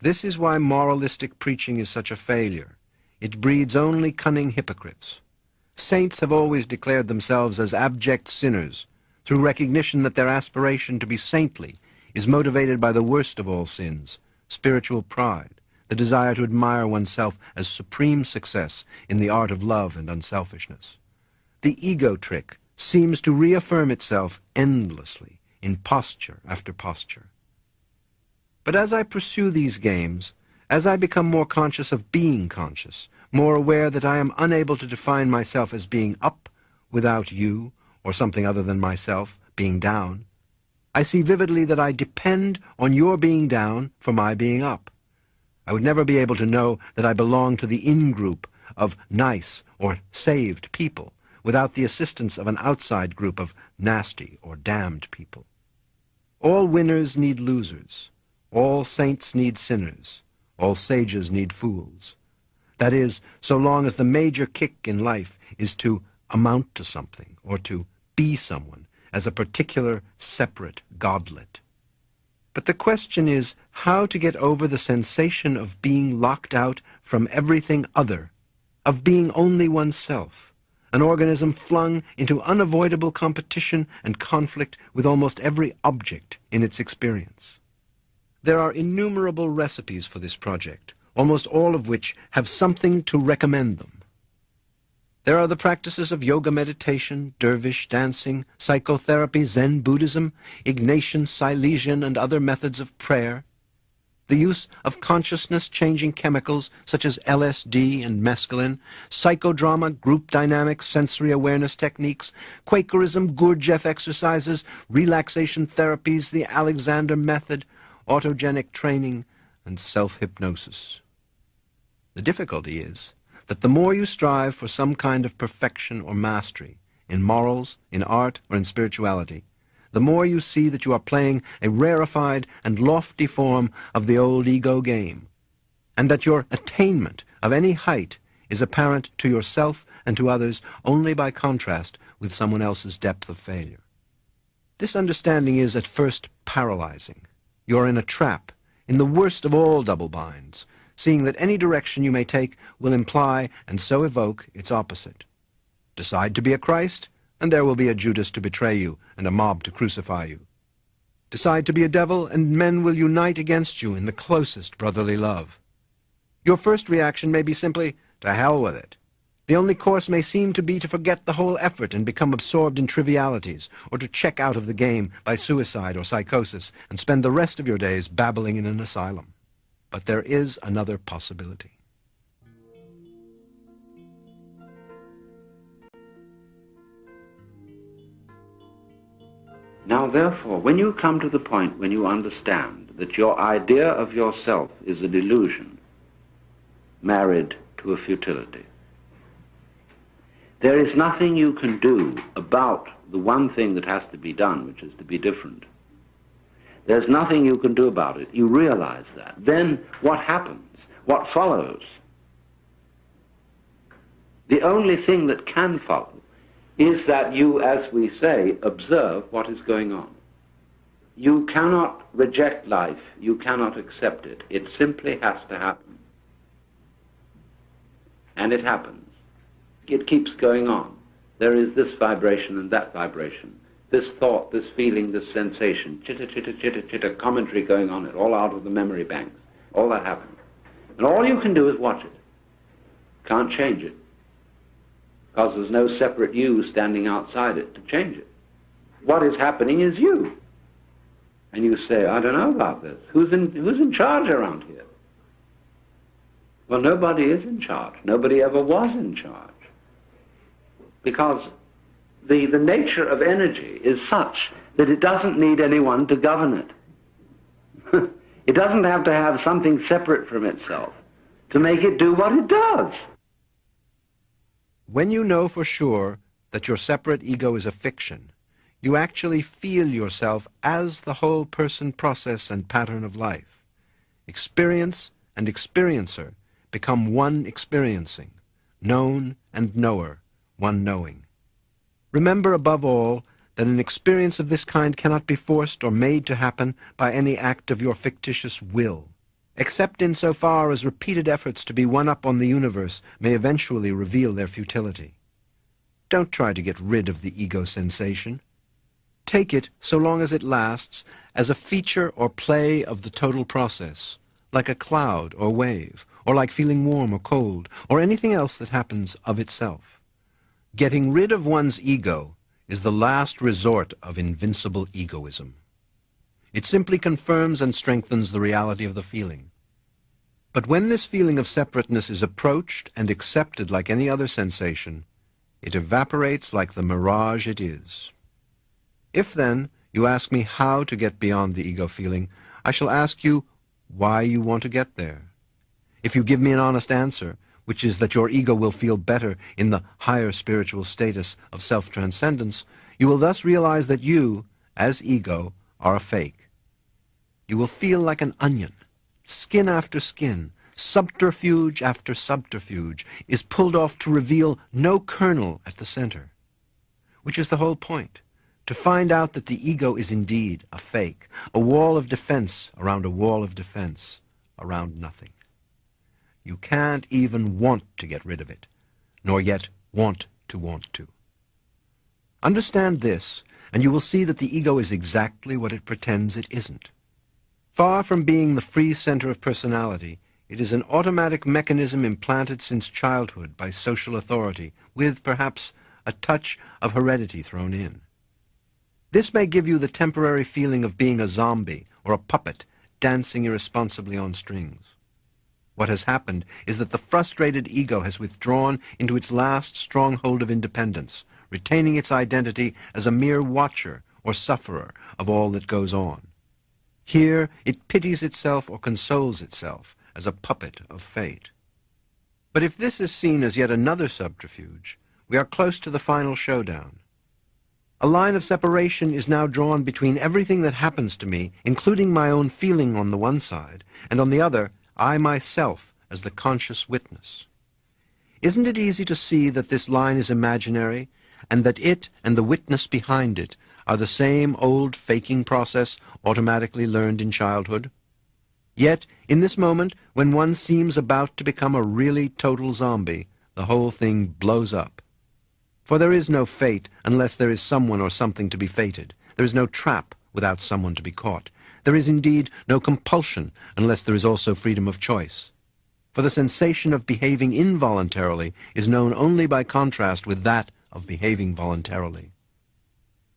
This is why moralistic preaching is such a failure. It breeds only cunning hypocrites. Saints have always declared themselves as abject sinners, through recognition that their aspiration to be saintly is motivated by the worst of all sins, spiritual pride, the desire to admire oneself as supreme success in the art of love and unselfishness. The ego trick seems to reaffirm itself endlessly in posture after posture. But as I pursue these games, as I become more conscious of being conscious, more aware that I am unable to define myself as being up without you, or something other than myself, being down, I see vividly that I depend on your being down for my being up. I would never be able to know that I belong to the in-group of nice or saved people without the assistance of an outside group of nasty or damned people. All winners need losers. All saints need sinners. All sages need fools. That is, so long as the major kick in life is to amount to something or to be someone as a particular separate godlet. But the question is how to get over the sensation of being locked out from everything other, of being only oneself, an organism flung into unavoidable competition and conflict with almost every object in its experience. There are innumerable recipes for this project, almost all of which have something to recommend them. There are the practices of yoga meditation, dervish dancing, psychotherapy, Zen Buddhism, Ignatian, Silesian, and other methods of prayer, the use of consciousness-changing chemicals such as LSD and mescaline, psychodrama, group dynamics, sensory awareness techniques, Quakerism, Gurdjieff exercises, relaxation therapies, the Alexander method, autogenic training, and self-hypnosis. The difficulty is that the more you strive for some kind of perfection or mastery, in morals, in art, or in spirituality, the more you see that you are playing a rarefied and lofty form of the old ego game, and that your attainment of any height is apparent to yourself and to others only by contrast with someone else's depth of failure. This understanding is at first paralyzing. You're in a trap, in the worst of all double binds, seeing that any direction you may take will imply and so evoke its opposite. Decide to be a Christ, and there will be a Judas to betray you and a mob to crucify you. Decide to be a devil, and men will unite against you in the closest brotherly love. Your first reaction may be simply, to hell with it. The only course may seem to be to forget the whole effort and become absorbed in trivialities, or to check out of the game by suicide or psychosis and spend the rest of your days babbling in an asylum. But there is another possibility. Now, therefore, when you come to the point when you understand that your idea of yourself is a delusion married to a futility, there is nothing you can do about the one thing that has to be done, which is to be different. There's nothing you can do about it. You realize that. Then what happens? What follows? The only thing that can follow is that you, as we say, observe what is going on. You cannot reject life. You cannot accept it. It simply has to happen. And it happens. It keeps going on. There is this vibration and that vibration, this thought, this feeling, this sensation, chitter, chitter, chitter, chitter, commentary going on, it all out of the memory banks. All that happens. And all you can do is watch it. Can't change it. Because there's no separate you standing outside it to change it. What is happening is you. And you say, I don't know about this. Who's in charge around here? Well, nobody is in charge. Nobody ever was in charge. Because the nature of energy is such that it doesn't need anyone to govern it. It doesn't have to have something separate from itself to make it do what it does. When you know for sure that your separate ego is a fiction, you actually feel yourself as the whole person, process, and pattern of life. Experience and experiencer become one experiencing, known and knower, one knowing. Remember above all that an experience of this kind cannot be forced or made to happen by any act of your fictitious will, except insofar as repeated efforts to be one up on the universe may eventually reveal their futility. Don't try to get rid of the ego sensation. Take it, so long as it lasts, as a feature or play of the total process, like a cloud or wave, or like feeling warm or cold, or anything else that happens of itself. Getting rid of one's ego is the last resort of invincible egoism. It simply confirms and strengthens the reality of the feeling. But when this feeling of separateness is approached and accepted like any other sensation, it evaporates like the mirage it is. If, then, you ask me how to get beyond the ego feeling, I shall ask you why you want to get there. If you give me an honest answer, which is that your ego will feel better in the higher spiritual status of self-transcendence, you will thus realize that you, as ego, are a fake. You will feel like an onion. Skin after skin, subterfuge after subterfuge is pulled off to reveal no kernel at the center, which is the whole point, to find out that the ego is indeed a fake, a wall of defense around a wall of defense around nothing. You can't even want to get rid of it, nor yet want to. Understand this, and you will see that the ego is exactly what it pretends it isn't. Far from being the free center of personality, it is an automatic mechanism implanted since childhood by social authority, with, perhaps, a touch of heredity thrown in. This may give you the temporary feeling of being a zombie or a puppet dancing irresponsibly on strings. What has happened is that the frustrated ego has withdrawn into its last stronghold of independence, retaining its identity as a mere watcher or sufferer of all that goes on. Here it pities itself or consoles itself as a puppet of fate. But if this is seen as yet another subterfuge, we are close to the final showdown. A line of separation is now drawn between everything that happens to me, including my own feeling on the one side, and on the other, I myself as the conscious witness. Isn't it easy to see that this line is imaginary, and that it and the witness behind it are the same old faking process automatically learned in childhood? Yet, in this moment, when one seems about to become a really total zombie, the whole thing blows up. For there is no fate unless there is someone or something to be fated. There is no trap without someone to be caught. There is indeed no compulsion unless there is also freedom of choice. For the sensation of behaving involuntarily is known only by contrast with that of behaving voluntarily.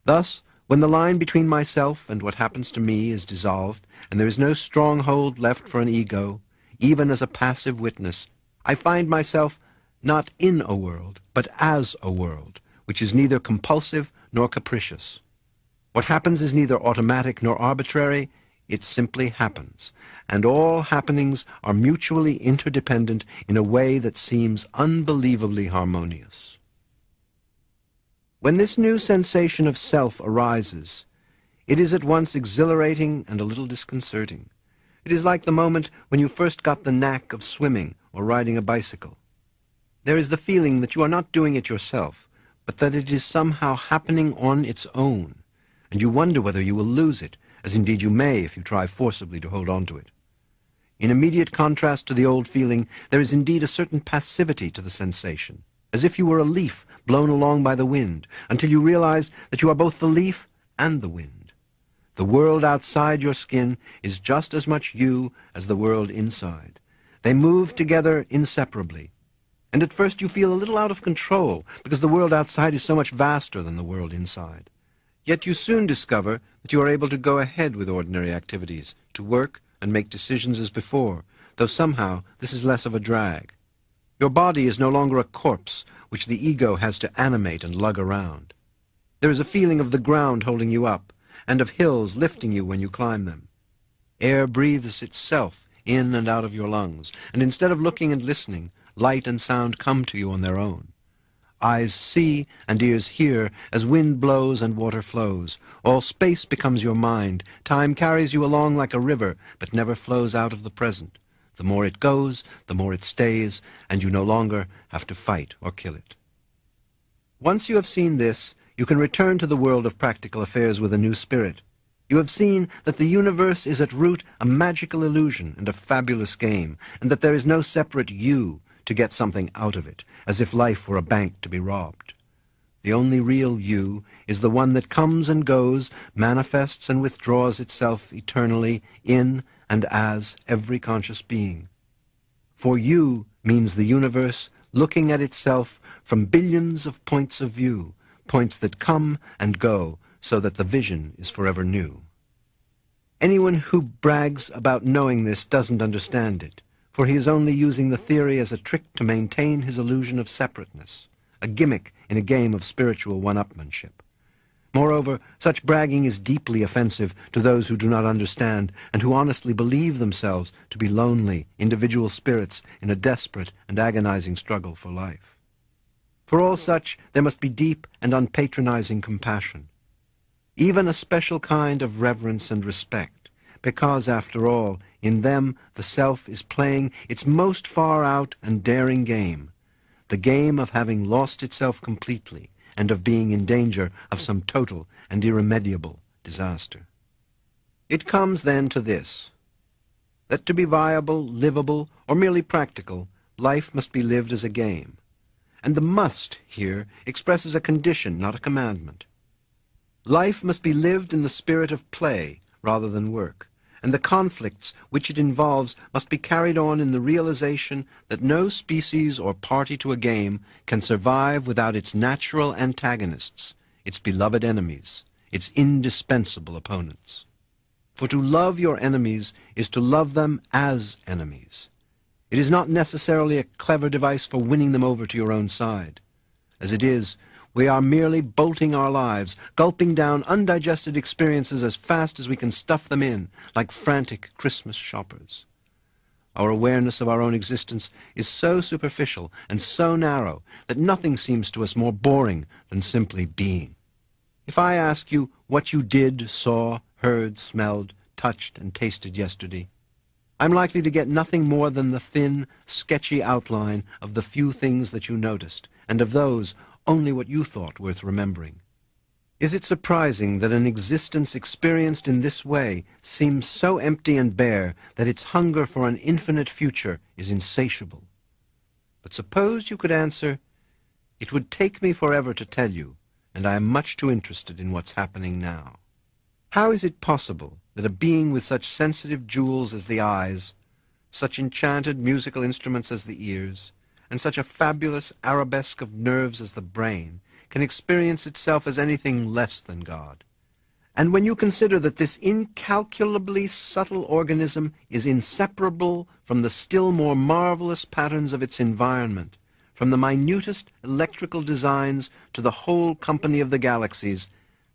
Thus, when the line between myself and what happens to me is dissolved, and there is no stronghold left for an ego, even as a passive witness, I find myself not in a world, but as a world, which is neither compulsive nor capricious. What happens is neither automatic nor arbitrary, it simply happens, and all happenings are mutually interdependent in a way that seems unbelievably harmonious. When this new sensation of self arises, it is at once exhilarating and a little disconcerting. It is like the moment when you first got the knack of swimming or riding a bicycle. There is the feeling that you are not doing it yourself, but that it is somehow happening on its own, and you wonder whether you will lose it, as indeed you may if you try forcibly to hold on to it. In immediate contrast to the old feeling, there is indeed a certain passivity to the sensation, as if you were a leaf blown along by the wind, until you realize that you are both the leaf and the wind. The world outside your skin is just as much you as the world inside. They move together inseparably. And at first you feel a little out of control, because the world outside is so much vaster than the world inside. Yet you soon discover that you are able to go ahead with ordinary activities, to work and make decisions as before, though somehow this is less of a drag. Your body is no longer a corpse which the ego has to animate and lug around. There is a feeling of the ground holding you up, and of hills lifting you when you climb them. Air breathes itself in and out of your lungs, and instead of looking and listening, light and sound come to you on their own. Eyes see and ears hear as wind blows and water flows. All space becomes your mind. Time carries you along like a river, but never flows out of the present. The more it goes, the more it stays, and you no longer have to fight or kill it. Once you have seen this, you can return to the world of practical affairs with a new spirit. You have seen that the universe is at root a magical illusion and a fabulous game, and that there is no separate you to get something out of it, as if life were a bank to be robbed. The only real you is the one that comes and goes, manifests and withdraws itself eternally in and as every conscious being. For you means the universe looking at itself from billions of points of view, points that come and go, so that the vision is forever new. Anyone who brags about knowing this doesn't understand it, for he is only using the theory as a trick to maintain his illusion of separateness, a gimmick in a game of spiritual one-upmanship. Moreover, such bragging is deeply offensive to those who do not understand and who honestly believe themselves to be lonely, individual spirits in a desperate and agonizing struggle for life. For all such, there must be deep and unpatronizing compassion, even a special kind of reverence and respect, because, after all, in them the self is playing its most far-out and daring game, the game of having lost itself completely, and of being in danger of some total and irremediable disaster. It comes then to this, that to be viable, livable, or merely practical, life must be lived as a game. And the must here expresses a condition, not a commandment. Life must be lived in the spirit of play rather than work, and the conflicts which it involves must be carried on in the realization that no species or party to a game can survive without its natural antagonists, its beloved enemies, its indispensable opponents. For to love your enemies is to love them as enemies. It is not necessarily a clever device for winning them over to your own side. As it is, we are merely bolting our lives, gulping down undigested experiences as fast as we can stuff them in, like frantic Christmas shoppers. Our awareness of our own existence is so superficial and so narrow that nothing seems to us more boring than simply being. If I ask you what you did, saw, heard, smelled, touched, and tasted yesterday, I'm likely to get nothing more than the thin, sketchy outline of the few things that you noticed, and of those, only what you thought worth remembering. Is it surprising that an existence experienced in this way seems so empty and bare that its hunger for an infinite future is insatiable? But suppose you could answer, "It would take me forever to tell you, and I am much too interested in what's happening now." How is it possible that a being with such sensitive jewels as the eyes, such enchanted musical instruments as the ears, and such a fabulous arabesque of nerves as the brain, can experience itself as anything less than God? And when you consider that this incalculably subtle organism is inseparable from the still more marvelous patterns of its environment, from the minutest electrical designs to the whole company of the galaxies,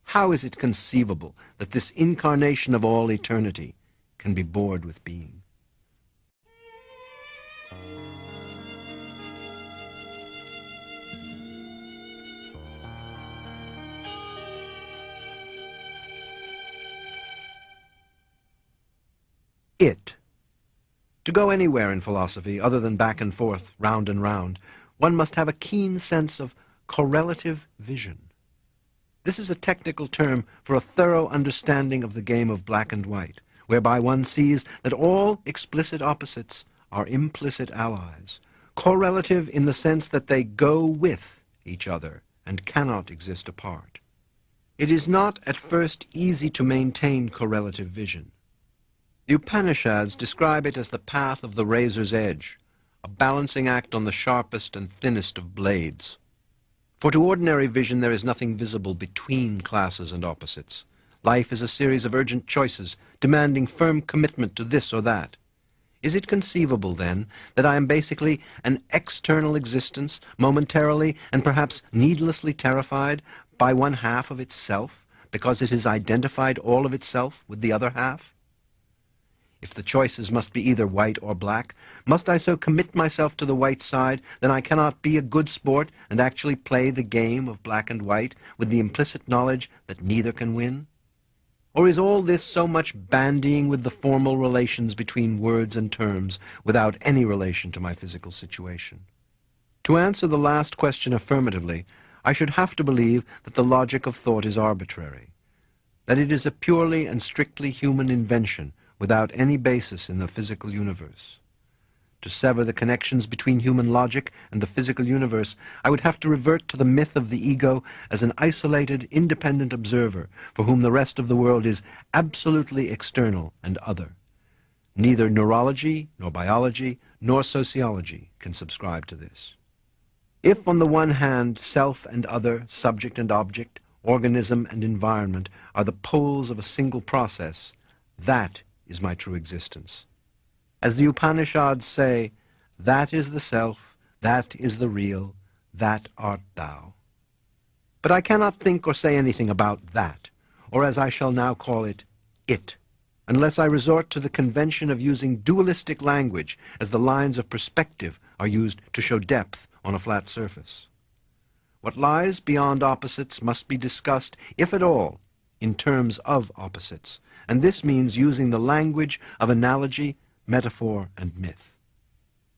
how is it conceivable that this incarnation of all eternity can be bored with being? It. To go anywhere in philosophy other than back and forth, round and round, one must have a keen sense of correlative vision. This is a technical term for a thorough understanding of the game of black and white, whereby one sees that all explicit opposites are implicit allies, correlative in the sense that they go with each other and cannot exist apart. It is not at first easy to maintain correlative vision. The Upanishads describe it as the path of the razor's edge, a balancing act on the sharpest and thinnest of blades. For to ordinary vision there is nothing visible between classes and opposites. Life is a series of urgent choices, demanding firm commitment to this or that. Is it conceivable, then, that I am basically an external existence, momentarily and perhaps needlessly terrified by one half of itself, because it has identified all of itself with the other half? If the choices must be either white or black, must I so commit myself to the white side that I cannot be a good sport and actually play the game of black and white with the implicit knowledge that neither can win? Or is all this so much bandying with the formal relations between words and terms without any relation to my physical situation? To answer the last question affirmatively, I should have to believe that the logic of thought is arbitrary, that it is a purely and strictly human invention without any basis in the physical universe. To sever the connections between human logic and the physical universe, I would have to revert to the myth of the ego as an isolated, independent observer for whom the rest of the world is absolutely external and other. Neither neurology, nor biology, nor sociology can subscribe to this. If, on the one hand, self and other, subject and object, organism and environment are the poles of a single process, That is my true existence. As the Upanishads say, that is the self, that is the real, that art thou. But I cannot think or say anything about that, or as I shall now call it, unless I resort to the convention of using dualistic language as the lines of perspective are used to show depth on a flat surface. What lies beyond opposites must be discussed, if at all, in terms of opposites, and this means using the language of analogy, metaphor, and myth.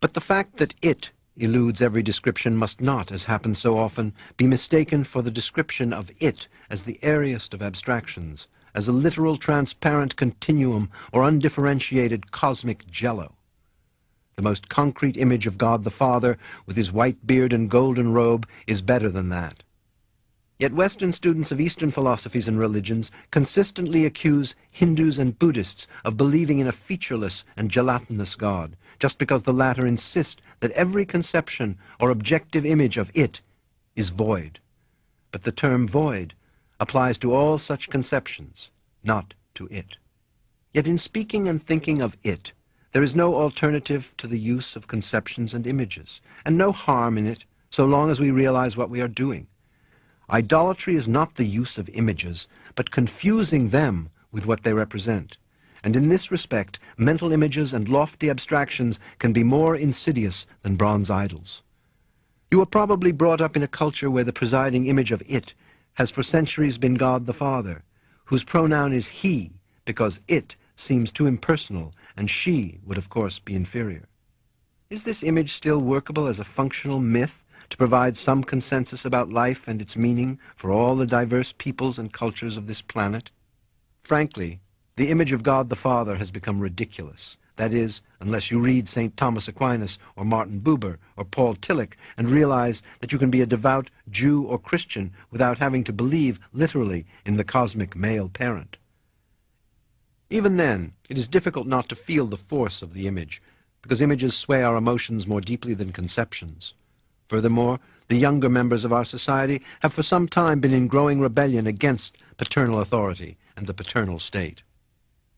But the fact that it eludes every description must not, as happens so often, be mistaken for the description of it as the airiest of abstractions, as a literal transparent continuum or undifferentiated cosmic jello. The most concrete image of God the Father, with his white beard and golden robe, is better than that. Yet Western students of Eastern philosophies and religions consistently accuse Hindus and Buddhists of believing in a featureless and gelatinous God, just because the latter insist that every conception or objective image of it is void. But the term void applies to all such conceptions, not to it. Yet in speaking and thinking of it, there is no alternative to the use of conceptions and images, and no harm in it so long as we realize what we are doing. Idolatry is not the use of images, but confusing them with what they represent. And in this respect, mental images and lofty abstractions can be more insidious than bronze idols. You were probably brought up in a culture where the presiding image of it has for centuries been God the Father, whose pronoun is he, because it seems too impersonal, and she would of course be inferior. Is this image still workable as a functional myth to provide some consensus about life and its meaning for all the diverse peoples and cultures of this planet? Frankly, the image of God the Father has become ridiculous. That is, unless you read St. Thomas Aquinas or Martin Buber or Paul Tillich and realize that you can be a devout Jew or Christian without having to believe literally in the cosmic male parent. Even then, it is difficult not to feel the force of the image, because images sway our emotions more deeply than conceptions. Furthermore, the younger members of our society have for some time been in growing rebellion against paternal authority and the paternal state.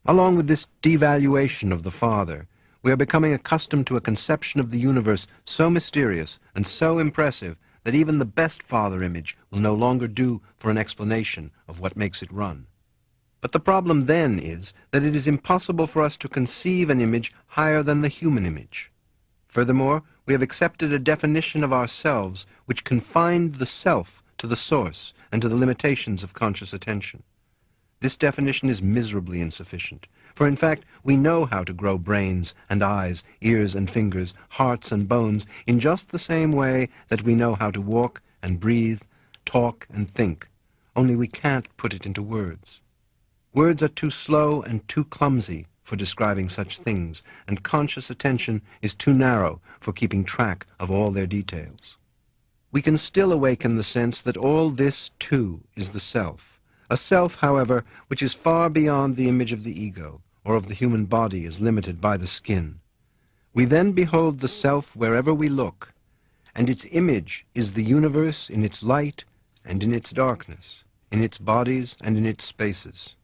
Along with this devaluation of the Father, we are becoming accustomed to a conception of the universe so mysterious and so impressive that even the best father image will no longer do for an explanation of what makes it run. But the problem then is that it is impossible for us to conceive an image higher than the human image. Furthermore, we have accepted a definition of ourselves which confined the self to the source and to the limitations of conscious attention. This definition is miserably insufficient, for in fact we know how to grow brains and eyes, ears and fingers, hearts and bones in just the same way that we know how to walk and breathe, talk and think, only we can't put it into words. Words are too slow and too clumsy for describing such things, and conscious attention is too narrow for keeping track of all their details. We can still awaken the sense that all this, too, is the self. A self, however, which is far beyond the image of the ego, or of the human body as limited by the skin. We then behold the self wherever we look, and its image is the universe in its light and in its darkness, in its bodies and in its spaces.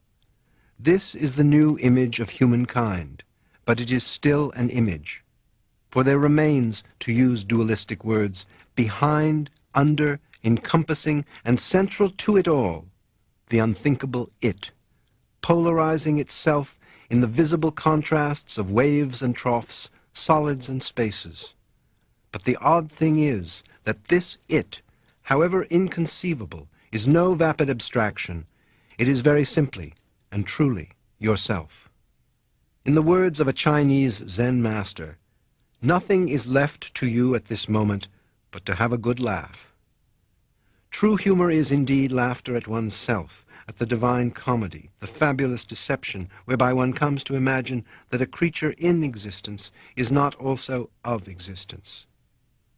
This is the new image of humankind, but it is still an image. For there remains, to use dualistic words, behind, under, encompassing, and central to it all, the unthinkable it, polarizing itself in the visible contrasts of waves and troughs, solids and spaces. But the odd thing is that this it, however inconceivable, is no vapid abstraction. It is very simply and truly yourself. In the words of a Chinese Zen master, nothing is left to you at this moment but to have a good laugh. True humor is indeed laughter at one's self, at the divine comedy, the fabulous deception whereby one comes to imagine that a creature in existence is not also of existence,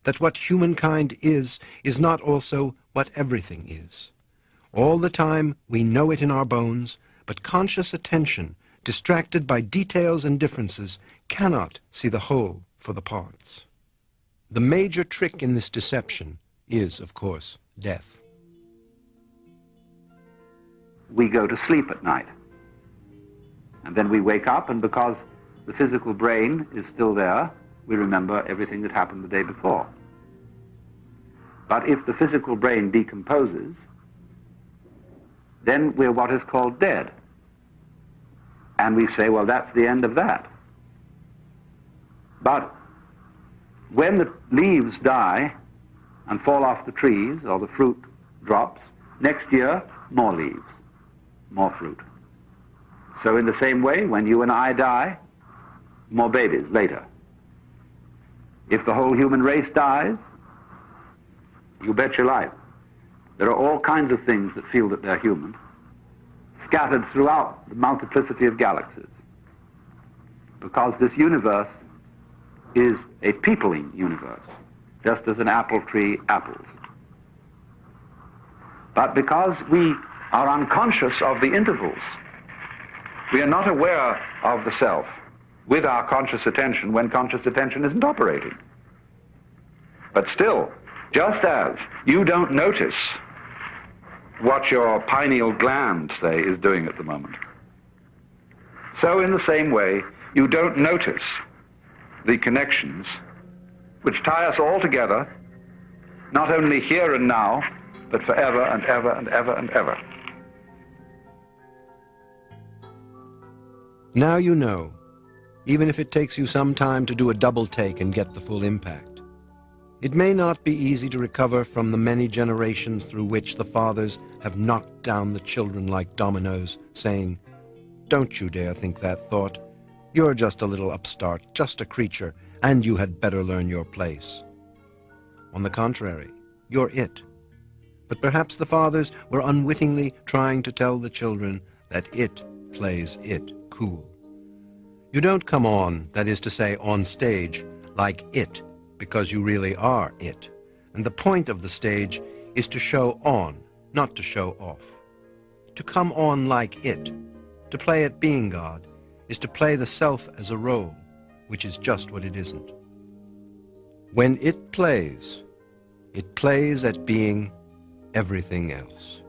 that what humankind is not also what everything is. All the time we know it in our bones, but conscious attention, distracted by details and differences, cannot see the whole for the parts. The major trick in this deception is, of course, death. We go to sleep at night. And then we wake up, and because the physical brain is still there, we remember everything that happened the day before. But if the physical brain decomposes, then we're what is called dead. And we say, well, that's the end of that. But when the leaves die and fall off the trees, or the fruit drops, next year, more leaves, more fruit. So in the same way, when you and I die, more babies later. If the whole human race dies, you bet your life, there are all kinds of things that feel that they're human, scattered throughout the multiplicity of galaxies. Because this universe is a peopling universe, just as an apple tree apples. But because we are unconscious of the intervals, we are not aware of the self with our conscious attention when conscious attention isn't operating. But still, just as you don't notice what your pineal gland, say, is doing at the moment, so in the same way, you don't notice the connections which tie us all together, not only here and now, but forever and ever and ever and ever. Now you know, even if it takes you some time to do a double take and get the full impact. It may not be easy to recover from the many generations through which the fathers have knocked down the children like dominoes, saying, "Don't you dare think that thought. You're just a little upstart, just a creature, and you had better learn your place." On the contrary, you're it. But perhaps the fathers were unwittingly trying to tell the children that it plays it cool. You don't come on, that is to say, on stage, like it, because you really are it. And the point of the stage is to show on, not to show off. To come on like it, to play at being God, is to play the self as a role, which is just what it isn't. When it plays at being everything else.